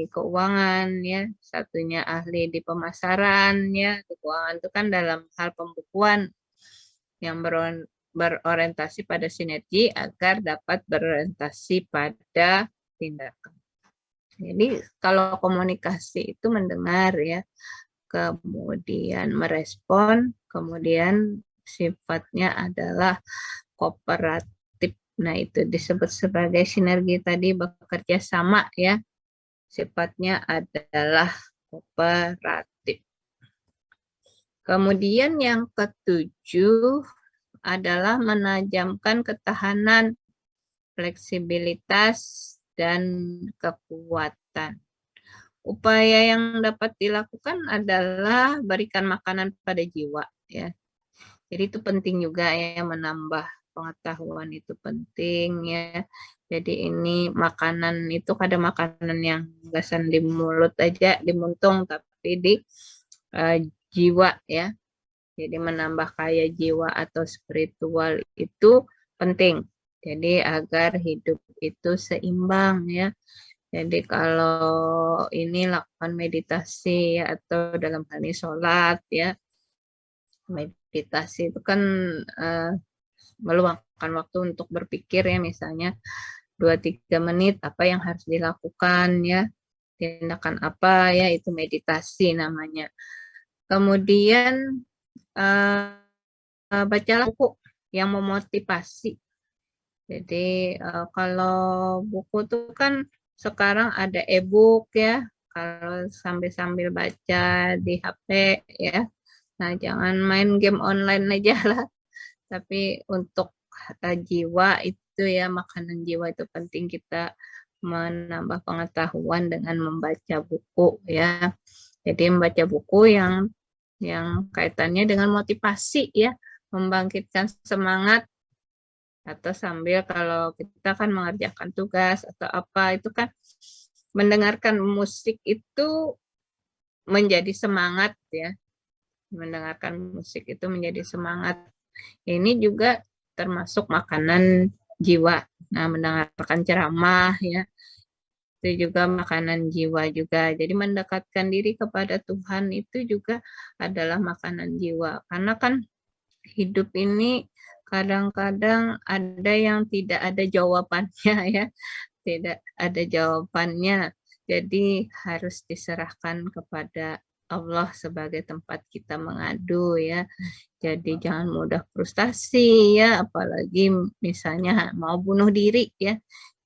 keuangan ya, satunya ahli di pemasaran ya. Di keuangan itu kan dalam hal pembukuan yang berorientasi pada sinergi agar dapat berorientasi pada tindakan. Jadi kalau komunikasi itu mendengar ya, kemudian merespon, kemudian sifatnya adalah kooperatif. Nah, itu disebut sebagai sinergi tadi, bekerja sama ya. Sifatnya adalah kooperatif. Kemudian yang ketujuh adalah menajamkan ketahanan, fleksibilitas, dan kekuatan. Upaya yang dapat dilakukan adalah berikan makanan pada jiwa ya. Jadi itu penting juga ya, menambah pengetahuan itu penting ya. Jadi ini makanan itu kadang makanan yang gasan di mulut aja, di muntung, tapi di jiwa ya. Jadi menambah kaya jiwa atau spiritual itu penting. Jadi agar hidup itu seimbang ya. Jadi kalau ini lakukan meditasi ya, atau dalam hal ini sholat ya. Meditasi itu kan meluangkan waktu untuk berpikir ya, misalnya 2-3 menit apa yang harus dilakukan ya. Tindakan apa ya, itu meditasi namanya. Kemudian bacalah buku yang memotivasi. Jadi kalau buku itu kan sekarang ada e-book ya, kalau sambil baca di HP ya. Nah, jangan main game online aja lah. Tapi untuk jiwa itu ya, makanan jiwa itu penting, kita menambah pengetahuan dengan membaca buku ya. Jadi membaca buku yang kaitannya dengan motivasi ya, membangkitkan semangat. Atau sambil kalau kita kan mengerjakan tugas atau apa, itu kan mendengarkan musik itu menjadi semangat ya. Mendengarkan musik itu menjadi semangat. Ini juga termasuk makanan jiwa. Nah, mendengarkan ceramah ya, itu juga makanan jiwa juga. Jadi mendekatkan diri kepada Tuhan itu juga adalah makanan jiwa. Karena kan hidup ini kadang-kadang ada yang tidak ada jawabannya ya, tidak ada jawabannya. Jadi harus diserahkan kepada Allah sebagai tempat kita mengadu ya. Jadi jangan mudah frustasi ya, apalagi misalnya mau bunuh diri ya.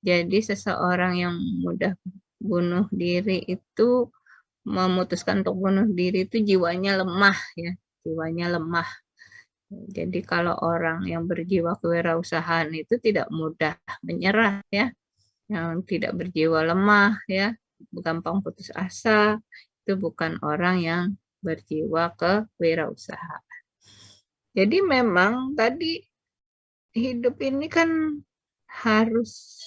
Jadi seseorang yang mudah bunuh diri itu, memutuskan untuk bunuh diri itu jiwanya lemah ya, jiwanya lemah. Jadi kalau orang yang berjiwa kewirausahaan itu tidak mudah menyerah ya, yang tidak berjiwa lemah ya, gampang putus asa, itu bukan orang yang berjiwa kewirausahaan. Jadi memang tadi hidup ini kan harus,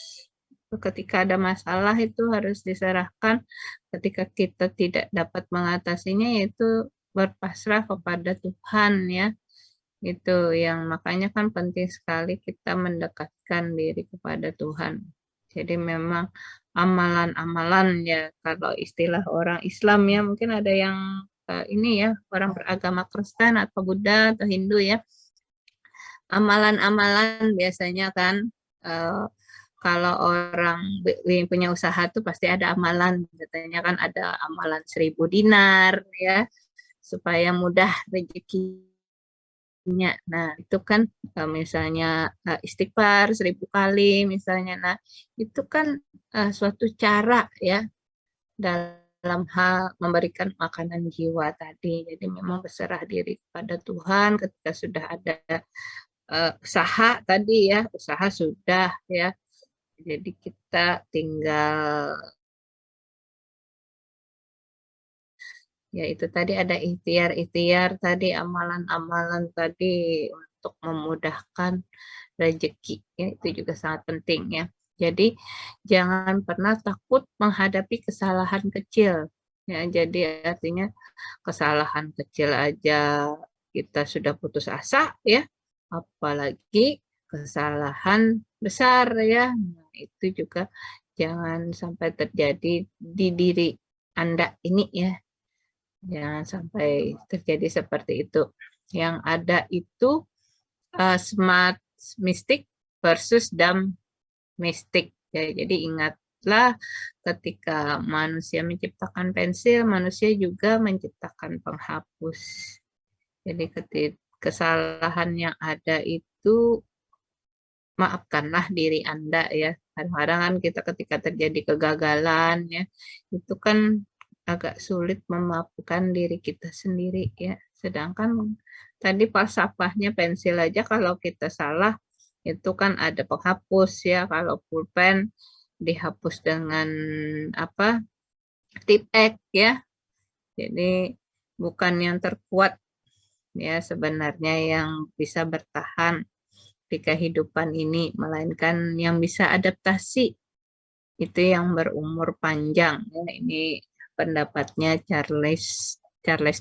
ketika ada masalah itu harus diserahkan, ketika kita tidak dapat mengatasinya yaitu berpasrah kepada Tuhan ya. Itu yang makanya kan penting sekali kita mendekatkan diri kepada Tuhan. Jadi memang amalan-amalan ya, kalau istilah orang Islam ya, mungkin ada yang ini ya, orang beragama Kristen atau Buddha atau Hindu ya. Amalan-amalan biasanya kan kalau orang punya usaha tuh pasti ada amalan, katanya kan ada amalan 1000 dinar ya, supaya mudah rezeki. Nah, itu kan misalnya istighfar 1000 kali misalnya. Nah, itu kan suatu cara ya dalam hal memberikan makanan jiwa tadi. Jadi memang berserah diri kepada Tuhan ketika sudah ada usaha tadi ya, usaha sudah ya. Jadi kita tinggal ya itu tadi ada ikhtiar-ikhtiar tadi, amalan-amalan tadi untuk memudahkan rezeki ya, itu juga sangat penting ya. Jadi jangan pernah takut menghadapi kesalahan kecil ya. Jadi artinya kesalahan kecil aja kita sudah putus asa ya, apalagi kesalahan besar ya. Nah, itu juga jangan sampai terjadi di diri Anda ini ya. Jangan sampai terjadi seperti itu. Yang ada itu smart mystic versus dumb mystic. Ya, jadi ingatlah ketika manusia menciptakan pensil, manusia juga menciptakan penghapus. Jadi kesalahan yang ada itu maafkanlah diri Anda ya. Kadang-kadang kan kita ketika terjadi kegagalan ya, itu kan agak sulit memaafkan diri kita sendiri ya. Sedangkan tadi falsafahnya pensil aja kalau kita salah itu kan ada penghapus ya. Kalau pulpen dihapus dengan apa? Tip X ya. Jadi bukan yang terkuat ya sebenarnya yang bisa bertahan di kehidupan ini, melainkan yang bisa adaptasi itu yang berumur panjang. Ya, ini pendapatnya Charles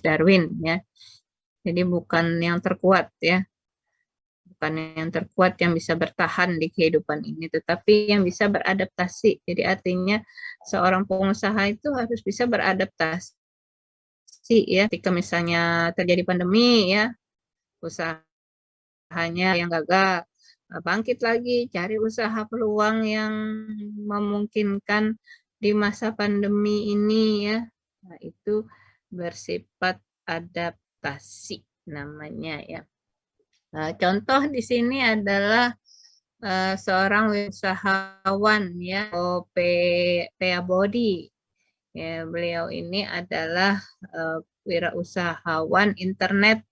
Darwin ya. Jadi bukan yang terkuat ya, bukan yang terkuat yang bisa bertahan di kehidupan ini, tetapi yang bisa beradaptasi. Jadi artinya seorang pengusaha itu harus bisa beradaptasi ya. Ketika misalnya terjadi pandemi ya, usahanya yang gagal, bangkit lagi, cari usaha peluang yang memungkinkan di masa pandemi ini ya. Nah, itu bersifat adaptasi namanya ya. Contoh di sini adalah seorang usahawan ya, Pea Body. Ya, beliau ini adalah wirausahawan internet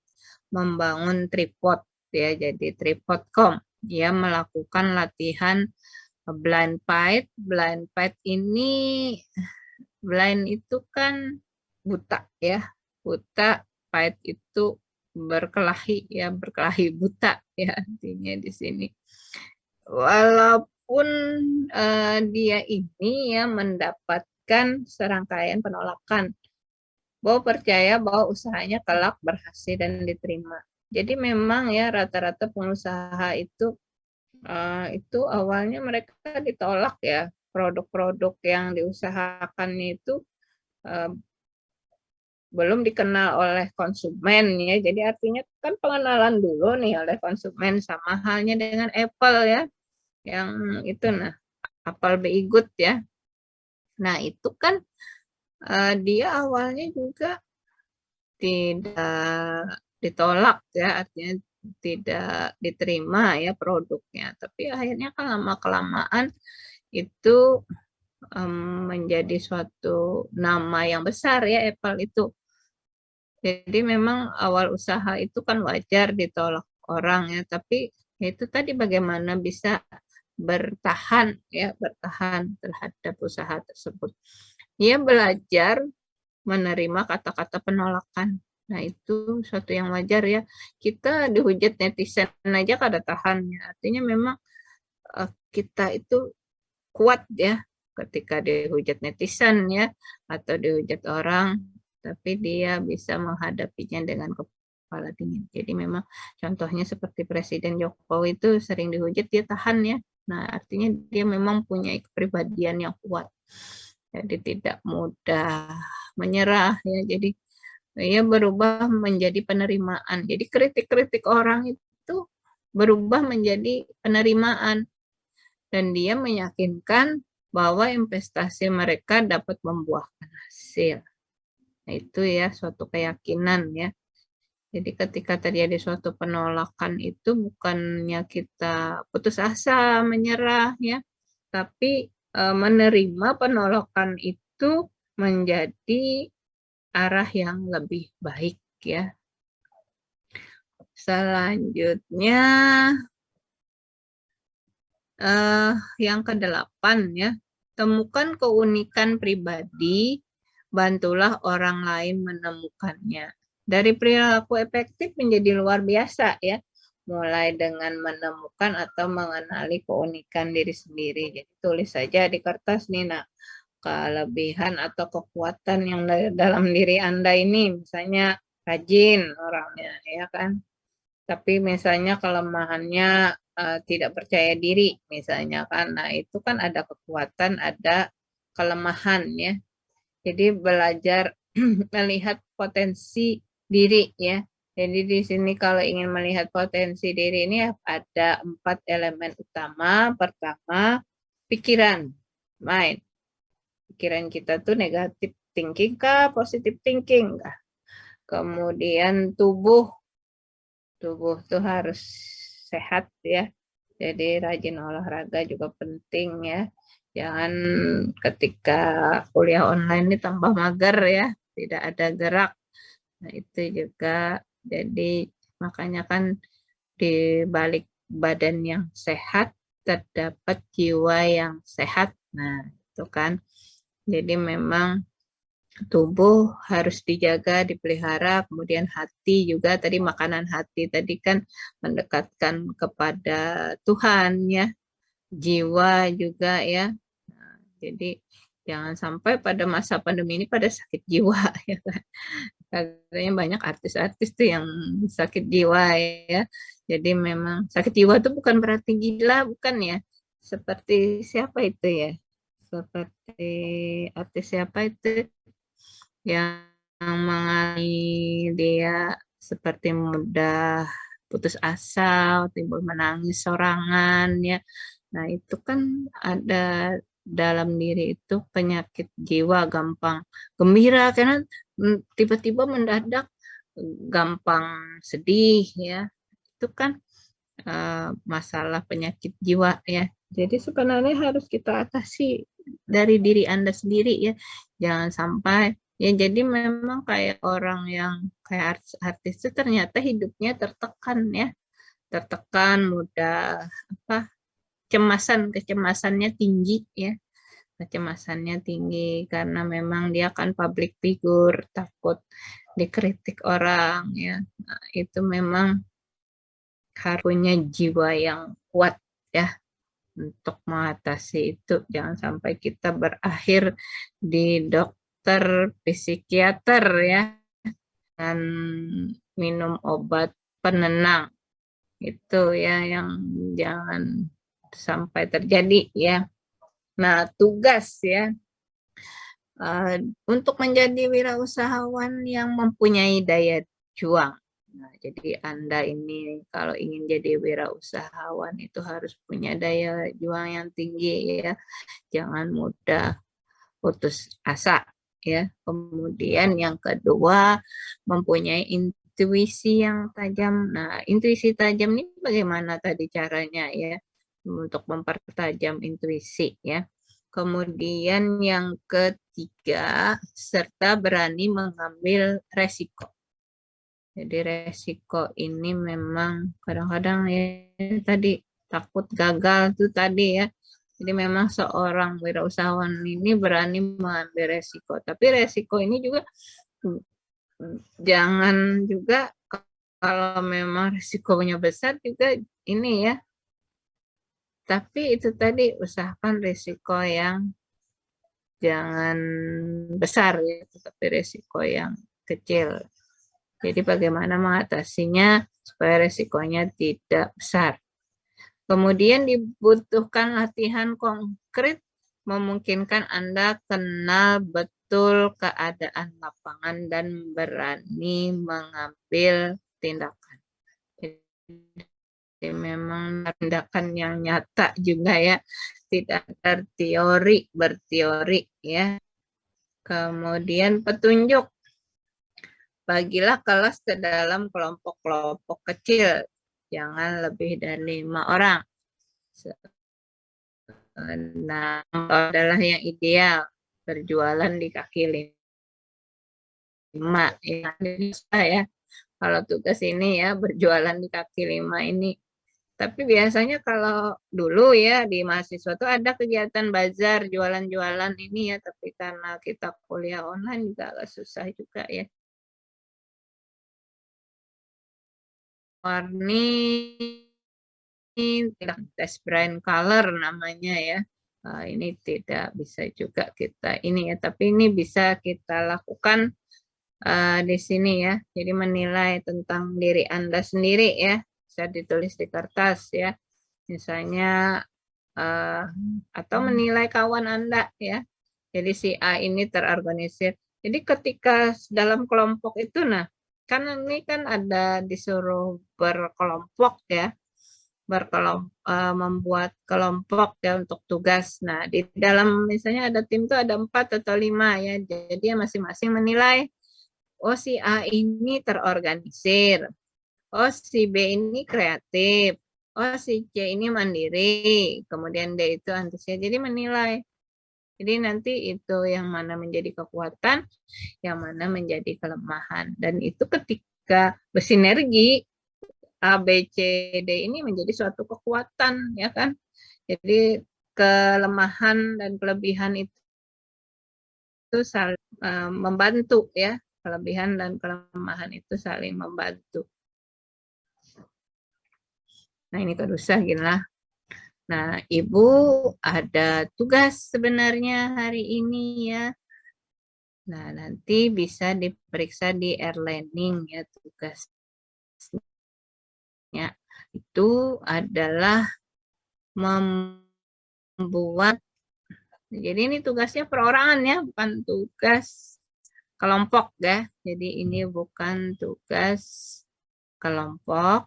membangun tripod ya, jadi tripod.com. Dia melakukan latihan blind fight. Blind fight ini, blind itu kan buta ya, buta, fight itu berkelahi ya, berkelahi buta ya artinya di sini. Walaupun dia ini ya mendapatkan serangkaian penolakan, bahwa percaya bahwa usahanya kelak berhasil dan diterima. Jadi memang ya rata-rata pengusaha itu awalnya mereka ditolak ya, produk-produk yang diusahakannya itu belum dikenal oleh konsumen ya. Jadi artinya kan pengenalan dulu nih oleh konsumen, sama halnya dengan Apple ya. Yang itu nah, Apple Be Good ya. Nah, itu kan dia awalnya juga tidak ditolak ya, artinya tidak diterima ya produknya. Tapi akhirnya kan lama-kelamaan itu menjadi suatu nama yang besar ya Apple itu. Jadi memang awal usaha itu kan wajar ditolak orang ya, tapi itu tadi bagaimana bisa bertahan ya, bertahan terhadap usaha tersebut. Dia belajar menerima kata-kata penolakan. Nah, itu suatu yang wajar ya. Kita dihujat netizen aja kada tahan ya. Artinya memang kita itu kuat ya ketika dihujat netizen ya, atau dihujat orang, tapi dia bisa menghadapinya dengan kepala dingin. Jadi memang contohnya seperti Presiden Jokowi itu sering dihujat, dia tahan ya. Nah, artinya dia memang punya kepribadian yang kuat. Jadi tidak mudah menyerah ya. Jadi ia berubah menjadi penerimaan. Jadi kritik-kritik orang itu berubah menjadi penerimaan. Dan dia meyakinkan bahwa investasi mereka dapat membuahkan hasil. Nah, itu ya suatu keyakinan ya. Jadi ketika terjadi suatu penolakan itu bukannya kita putus asa, menyerah ya, tapi menerima penolakan itu menjadi arah yang lebih baik ya. Selanjutnya yang ke-8 ya, temukan keunikan pribadi, bantulah orang lain menemukannya. Dari perilaku efektif menjadi luar biasa ya, mulai dengan menemukan atau mengenali keunikan diri sendiri. Jadi tulis saja di kertas nih, nah, kelebihan atau kekuatan yang dalam diri Anda ini, misalnya rajin orangnya, ya kan. Tapi misalnya kelemahannya tidak percaya diri, misalnya kan. Nah, itu kan ada kekuatan, ada kelemahan ya. Jadi belajar melihat potensi diri ya. Jadi di sini kalau ingin melihat potensi diri ini ada 4 elemen utama. Pertama, pikiran, mind. Pikiran kita tuh negatif thinking kah, positive thinking kah? Kemudian tubuh tuh harus sehat ya. Jadi rajin olahraga juga penting ya. Jangan ketika kuliah online ini tambah mager ya, tidak ada gerak. Nah, itu juga jadi makanya kan di balik badan yang sehat terdapat jiwa yang sehat. Nah, itu kan. Jadi memang tubuh harus dijaga, dipelihara, kemudian hati juga tadi makanan hati tadi kan mendekatkan kepada Tuhan ya, jiwa juga ya. Nah, jadi jangan sampai pada masa pandemi ini pada sakit jiwa ya kan. Katanya banyak artis-artis tuh yang sakit jiwa ya. Jadi memang sakit jiwa itu bukan berarti gila, bukan ya. Seperti siapa itu ya? Seperti artis siapa itu yang mengalami dia seperti mudah putus asa, timbul menangis sorangan ya. Nah, itu kan ada dalam diri itu penyakit jiwa, gampang gembira karena tiba-tiba mendadak gampang sedih ya. Itu kan masalah penyakit jiwa ya. Jadi sebenarnya harus kita atasi dari diri Anda sendiri ya. Jangan sampai ya jadi memang kayak orang yang kayak artis itu ternyata hidupnya tertekan ya. Tertekan, mudah apa kecemasannya tinggi ya. Kecemasannya tinggi karena memang dia kan public figure, takut dikritik orang ya. Nah, itu memang harus punya jiwa yang kuat ya untuk mengatasi itu. Jangan sampai kita berakhir di dokter psikiater ya dan minum obat penenang. Itu ya yang jangan sampai terjadi ya. Nah, tugas ya untuk menjadi wirausahawan yang mempunyai daya juang. Nah, jadi Anda ini kalau ingin jadi wirausahawan itu harus punya daya juang yang tinggi ya. Jangan mudah putus asa ya. Kemudian yang kedua, mempunyai intuisi yang tajam. Nah, intuisi tajam ini bagaimana tadi caranya ya untuk mempertajam intuisi ya. Kemudian yang ketiga, serta berani mengambil resiko. Jadi resiko ini memang kadang-kadang ya tadi takut gagal tuh tadi ya. Jadi memang seorang wirausahawan ini berani mengambil resiko. Tapi resiko ini juga jangan juga kalau memang resikonya besar juga ini ya. Tapi itu tadi usahakan resiko yang jangan besar ya, tetapi resiko yang kecil. Jadi bagaimana mengatasinya supaya resikonya tidak besar. Kemudian dibutuhkan latihan konkret memungkinkan Anda kenal betul keadaan lapangan dan berani mengambil tindakan. Jadi memang tindakan yang nyata juga ya, tidak berteori ya. Kemudian petunjuk. Bagilah kelas ke dalam kelompok-kelompok kecil, jangan lebih dari 5 orang. Nah, adalah yang ideal, berjualan di kaki 5. Ya, kalau tugas ini ya berjualan di kaki 5 ini. Tapi biasanya kalau dulu ya di mahasiswa tuh ada kegiatan bazar, jualan-jualan ini ya, tapi karena kita kuliah online juga agak susah juga ya. Warni tes brand color namanya ya. Ini tidak bisa juga kita ini ya, tapi ini bisa kita lakukan di sini ya. Jadi menilai tentang diri Anda sendiri ya. Bisa ditulis di kertas ya. Misalnya atau menilai kawan Anda ya. Jadi si A ini terorganisir. Jadi ketika dalam kelompok itu, nah, kan ini kan ada disuruh berkelompok ya, membuat kelompok ya untuk tugas. Nah, di dalam misalnya ada tim itu ada 4 atau 5 ya. Jadi masing-masing menilai, oh si A ini terorganisir, oh si B ini kreatif, oh si C ini mandiri, kemudian D itu antusias. Jadi menilai. Jadi nanti itu yang mana menjadi kekuatan, yang mana menjadi kelemahan. Dan itu ketika bersinergi, A, B, C, D ini menjadi suatu kekuatan, ya kan? Jadi kelemahan dan kelebihan itu saling membantu ya. Kelebihan dan kelemahan itu saling membantu. Nah ini terusah gini lah. Nah, Ibu ada tugas sebenarnya hari ini ya. Nah, nanti bisa diperiksa di e-learning ya tugasnya. Itu adalah membuat, jadi ini tugasnya perorangan ya, bukan tugas kelompok ya. Jadi ini bukan tugas kelompok,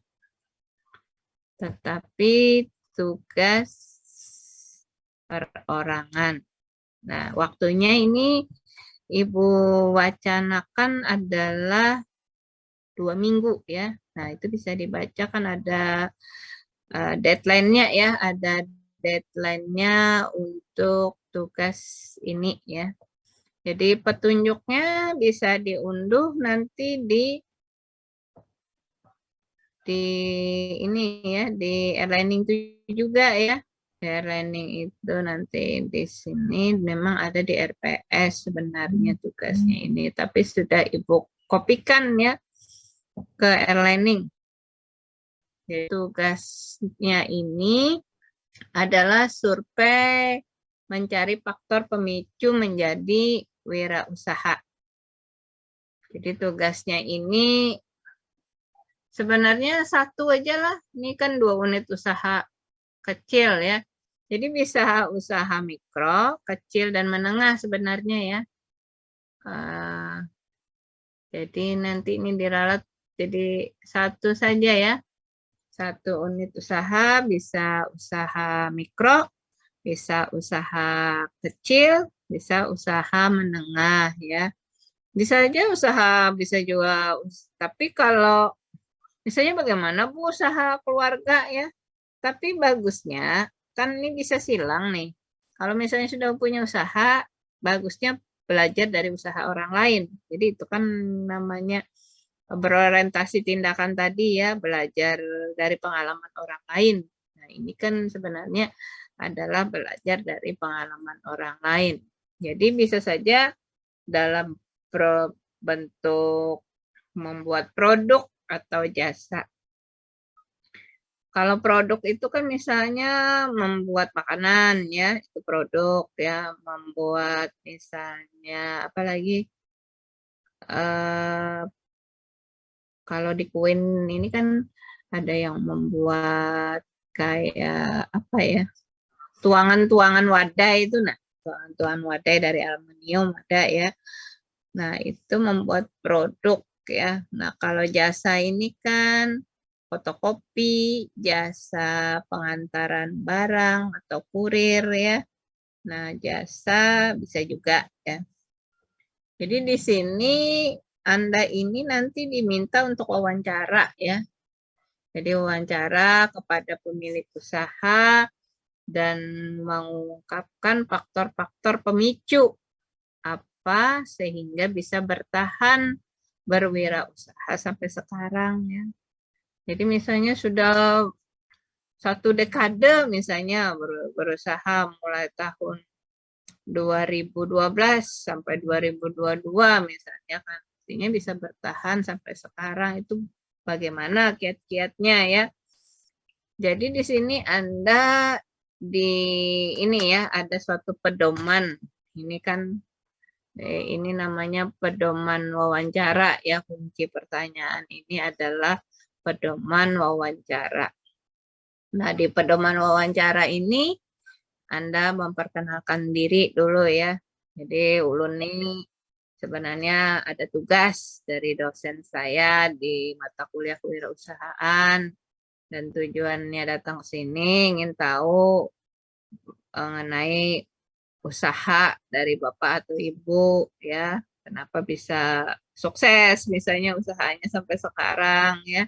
tetapi tugas perorangan. Nah, waktunya ini Ibu wacanakan adalah 2 minggu ya. Nah, itu bisa dibaca kan ada deadline-nya ya, ada deadline-nya untuk tugas ini ya. Jadi petunjuknya bisa diunduh nanti di ini ya, di e-learning itu juga ya. E-learning itu nanti di sini memang ada di RPS sebenarnya tugasnya ini, tapi sudah Ibu kopikan ya ke e-learning. Jadi tugasnya ini adalah survei mencari faktor pemicu menjadi wirausaha. Jadi tugasnya ini sebenarnya satu aja lah. Ini kan 2 unit usaha kecil ya. Jadi bisa usaha mikro, kecil, dan menengah sebenarnya ya. Jadi nanti ini diralat jadi satu saja ya. 1 unit usaha, bisa usaha mikro, bisa usaha kecil, bisa usaha menengah ya. Bisa aja usaha, bisa juga, tapi kalau misalnya bagaimana Bu usaha keluarga ya, tapi bagusnya kan ini bisa silang nih. Kalau misalnya sudah punya usaha, bagusnya belajar dari usaha orang lain. Jadi itu kan namanya berorientasi tindakan tadi ya, belajar dari pengalaman orang lain. Nah, ini kan sebenarnya adalah belajar dari pengalaman orang lain. Jadi bisa saja dalam bentuk membuat produk atau jasa. Kalau produk itu kan misalnya membuat makanan ya, itu produk ya, membuat misalnya apalagi kalau di Queen ini kan ada yang membuat kayak apa ya, tuangan-tuangan wadai itu, nah tuangan-tuangan wadai dari aluminium ada ya. Nah itu membuat produk ya. Nah kalau jasa ini kan fotokopi, jasa pengantaran barang atau kurir ya. Nah jasa bisa juga ya. Jadi di sini Anda ini nanti diminta untuk wawancara ya. Jadi wawancara kepada pemilik usaha dan mengungkapkan faktor-faktor pemicu apa sehingga bisa bertahan berwirausaha sampai sekarang ya. Jadi misalnya sudah 1 dekade misalnya berusaha mulai tahun 2012 sampai 2022 misalnya kan, artinya bisa bertahan sampai sekarang, itu bagaimana kiat-kiatnya ya. Jadi di sini Anda ini ya ada suatu pedoman. Ini kan Ini namanya pedoman wawancara ya, kunci pertanyaan ini adalah pedoman wawancara. Nah, di pedoman wawancara ini Anda memperkenalkan diri dulu ya. Jadi Ulun ini sebenarnya ada tugas dari dosen saya di mata kuliah kewirausahaan dan tujuannya datang ke sini ingin tahu mengenai usaha dari Bapak atau Ibu ya. Kenapa bisa sukses misalnya usahanya sampai sekarang ya.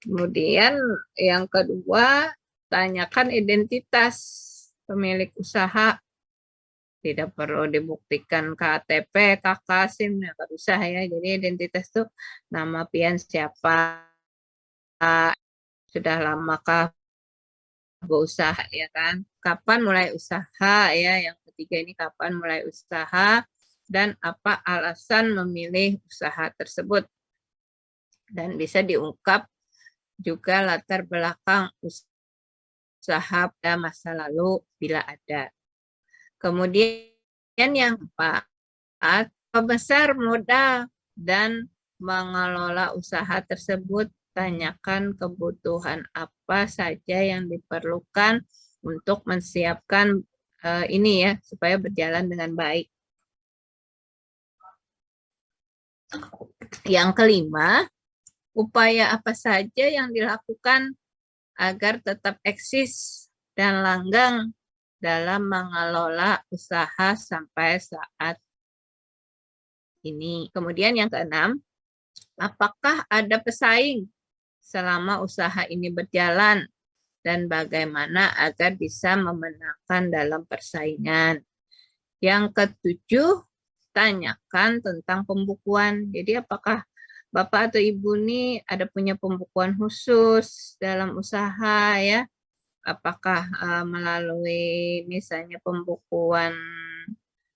Kemudian yang kedua, tanyakan identitas pemilik usaha. Tidak perlu dibuktikan KTP, KK, SIM, ya nggak usah ya. Jadi identitas itu nama pian siapa, sudah lamakah berusaha ya kan. Kapan mulai usaha ya. Yang ketiga ini kapan mulai usaha dan apa alasan memilih usaha tersebut. Dan bisa diungkap juga latar belakang usaha pada masa lalu bila ada. Kemudian yang keempat, besar modal dan mengelola usaha tersebut, tanyakan kebutuhan apa saja yang diperlukan untuk menyiapkan ini ya, supaya berjalan dengan baik. Yang kelima, upaya apa saja yang dilakukan agar tetap eksis dan langgang dalam mengelola usaha sampai saat ini. Kemudian yang keenam, apakah ada pesaing selama usaha ini berjalan dan bagaimana agar bisa memenangkan dalam persaingan. Yang ketujuh, tanyakan tentang pembukuan. Jadi apakah Bapak atau Ibu ini ada punya pembukuan khusus dalam usaha ya? Apakah melalui misalnya pembukuan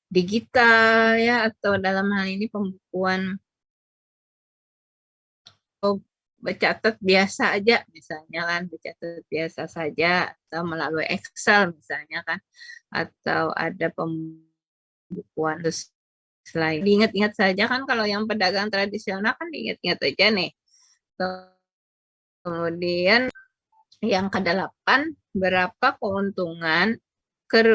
digital ya atau dalam hal ini pembukuan bercatat biasa aja misalnya kan, bercatat biasa saja atau melalui Excel misalnya kan, atau ada pembukuan selain diingat-ingat saja kan. Kalau yang pedagang tradisional kan diingat-ingat aja nih. Kemudian yang ke-8, berapa keuntungan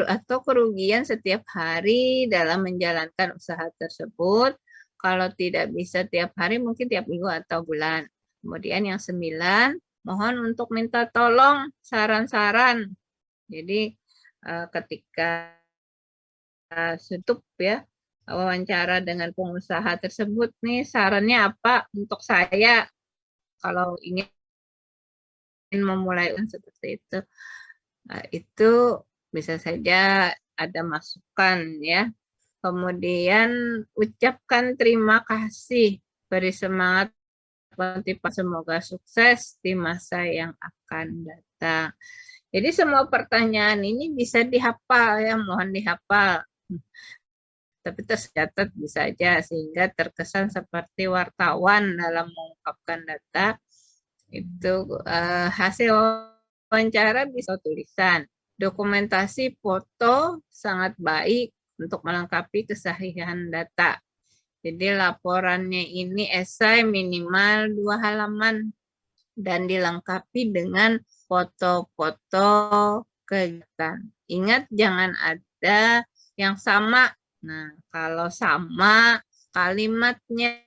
atau kerugian setiap hari dalam menjalankan usaha tersebut. Kalau tidak bisa tiap hari, mungkin tiap minggu atau bulan. Kemudian yang 9, mohon untuk minta tolong saran-saran. Jadi ketika tutup ya wawancara dengan pengusaha tersebut nih, sarannya apa untuk saya kalau ingin memulai seperti itu. Itu bisa saja ada masukan ya. Kemudian ucapkan terima kasih, beri semangat, motivasi, semoga sukses di masa yang akan datang. Jadi semua pertanyaan ini bisa dihafal ya, mohon dihafal. Tapi tercatat bisa aja sehingga terkesan seperti wartawan dalam mengungkapkan data. Itu hasil wawancara bisa tulisan. Dokumentasi foto sangat baik untuk melengkapi kesahihan data. Jadi laporannya ini esai minimal 2 halaman dan dilengkapi dengan foto-foto kegiatan. Ingat jangan ada yang sama. Nah, kalau sama kalimatnya,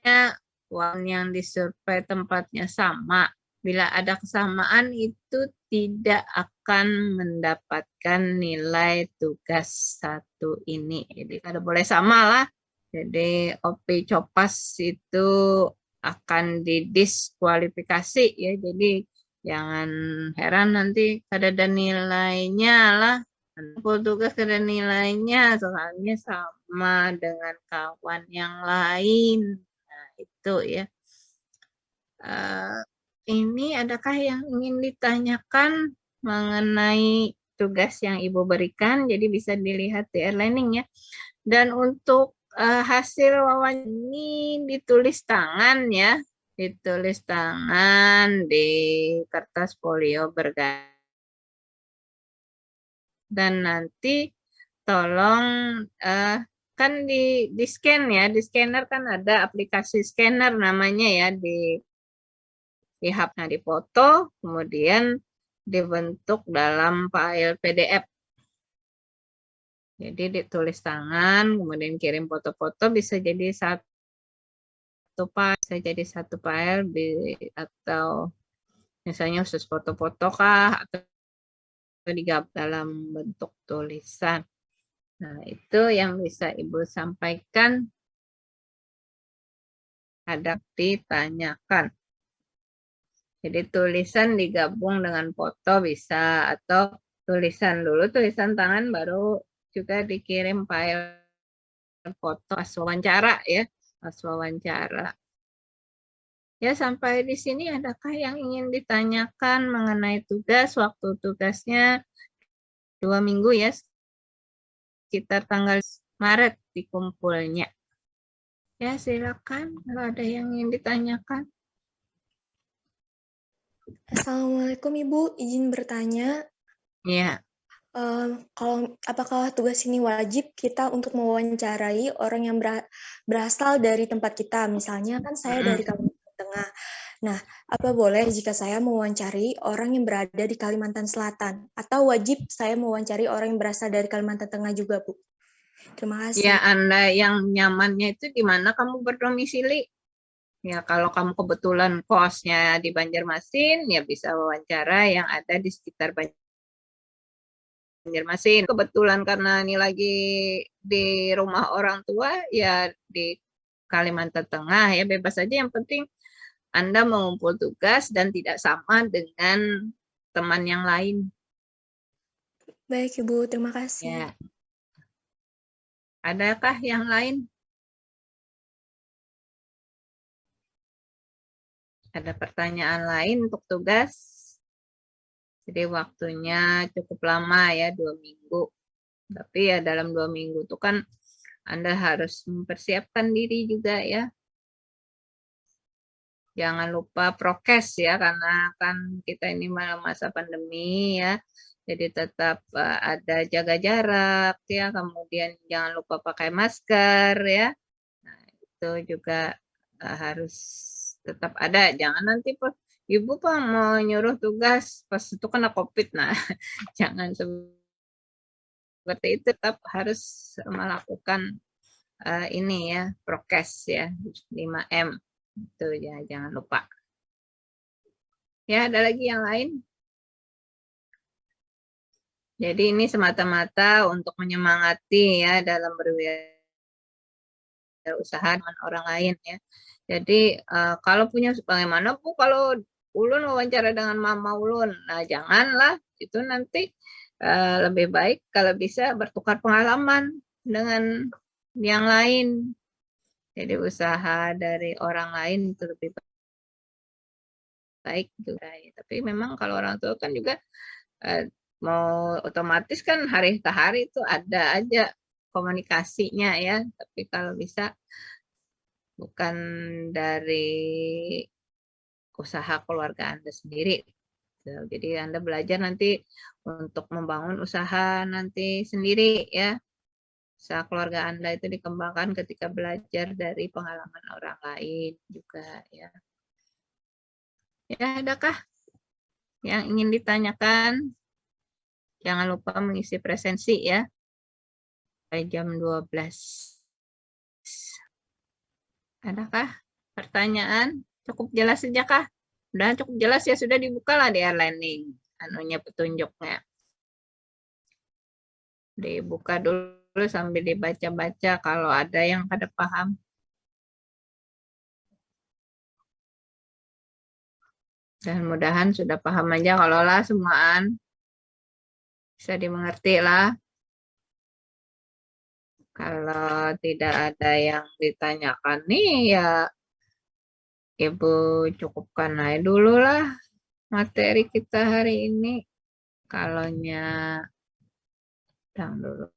uang yang disurvei tempatnya sama. Bila ada kesamaan itu tidak akan mendapatkan nilai tugas 1 ini. Jadi kada boleh sama lah. Jadi OP Copas itu akan didiskualifikasi ya. Jadi jangan heran nanti kada ada nilainya lah. Tugas kada nilainya soalnya sama dengan kawan yang lain. Nah, itu ya. Ini adakah yang ingin ditanyakan mengenai tugas yang Ibu berikan? Jadi bisa dilihat di e-learning ya. Dan untuk hasil wawancara ini ditulis tangan ya. Ditulis tangan di kertas folio bergambar. Dan nanti tolong kan di scan ya, di scanner kan ada aplikasi scanner namanya ya di hub, nah dipoto, kemudian dibentuk dalam file PDF. Jadi ditulis tangan, kemudian kirim foto-foto, bisa jadi satu file, bisa jadi satu file atau misalnya khusus foto-foto kah, atau digabung dalam bentuk tulisan. Nah, itu yang bisa Ibu sampaikan, ada ditanyakan. Jadi tulisan digabung dengan foto bisa, atau tulisan dulu, tulisan tangan baru juga dikirim file foto pas wawancara ya, pas wawancara. Ya, sampai di sini adakah yang ingin ditanyakan mengenai tugas? Waktu tugasnya 2 minggu ya, sekitar tanggal Maret dikumpulnya. Ya, silakan kalau ada yang ingin ditanyakan. Assalamualaikum Ibu, izin bertanya. Ya. Apakah tugas ini wajib kita untuk mewawancarai orang yang berasal dari tempat kita? Misalnya kan saya dari Kalimantan Tengah. Nah, apa boleh jika saya mewawancari orang yang berada di Kalimantan Selatan? Atau wajib saya mewawancari orang yang berasal dari Kalimantan Tengah juga, Bu? Terima kasih. Ya, Anda yang nyamannya itu di mana kamu berdomisili? Ya, kalau kamu kebetulan kosnya di Banjarmasin, ya bisa wawancara yang ada di sekitar Banjarmasin. Kebetulan karena ini lagi di rumah orang tua, ya di Kalimantan Tengah, ya bebas saja. Yang penting Anda mengumpul tugas dan tidak sama dengan teman yang lain. Baik, Ibu. Terima kasih. Ya. Adakah yang lain? Ada pertanyaan lain untuk tugas? Jadi waktunya cukup lama ya, 2 minggu. Tapi ya dalam 2 minggu itu kan Anda harus mempersiapkan diri juga ya. Jangan lupa prokes ya, karena kan kita ini masa pandemi ya. Jadi tetap ada jaga jarak ya, kemudian jangan lupa pakai masker ya. Nah, itu juga harus tetap ada. Jangan nanti Ibu Pak mau nyuruh tugas pas itu kena COVID. Nah, jangan seperti itu, tetap harus melakukan ini ya, prokes ya, 5M. Itu ya, jangan lupa. Ya, ada lagi yang lain? Jadi ini semata-mata untuk menyemangati ya dalam berwirausaha dengan orang lain ya. Jadi kalau punya, bagaimana Bu kalau Ulun wawancara dengan Mama Ulun? Nah, janganlah, itu nanti lebih baik kalau bisa bertukar pengalaman dengan yang lain. Jadi usaha dari orang lain itu lebih baik juga ya. Tapi memang kalau orang tua kan juga mau otomatis kan hari ke hari itu ada aja komunikasinya ya. Tapi kalau bisa bukan dari usaha keluarga Anda sendiri. Jadi Anda belajar nanti untuk membangun usaha nanti sendiri ya. Usaha keluarga Anda itu dikembangkan ketika belajar dari pengalaman orang lain juga ya. Ya, adakah yang ingin ditanyakan? Jangan lupa mengisi presensi ya. Sampai jam 12. Adakah pertanyaan? Cukup jelas saja kah? Udah cukup jelas ya, sudah dibuka lah di e-learning anunya, petunjuknya. Dibuka dulu sambil dibaca-baca kalau ada yang pada paham. Dan mudahan sudah paham aja, kalau lah semuaan bisa dimengerti lah. Kalau tidak ada yang ditanyakan nih ya Ibu cukupkan aja dulu lah materi kita hari ini. Kalaunya dulu.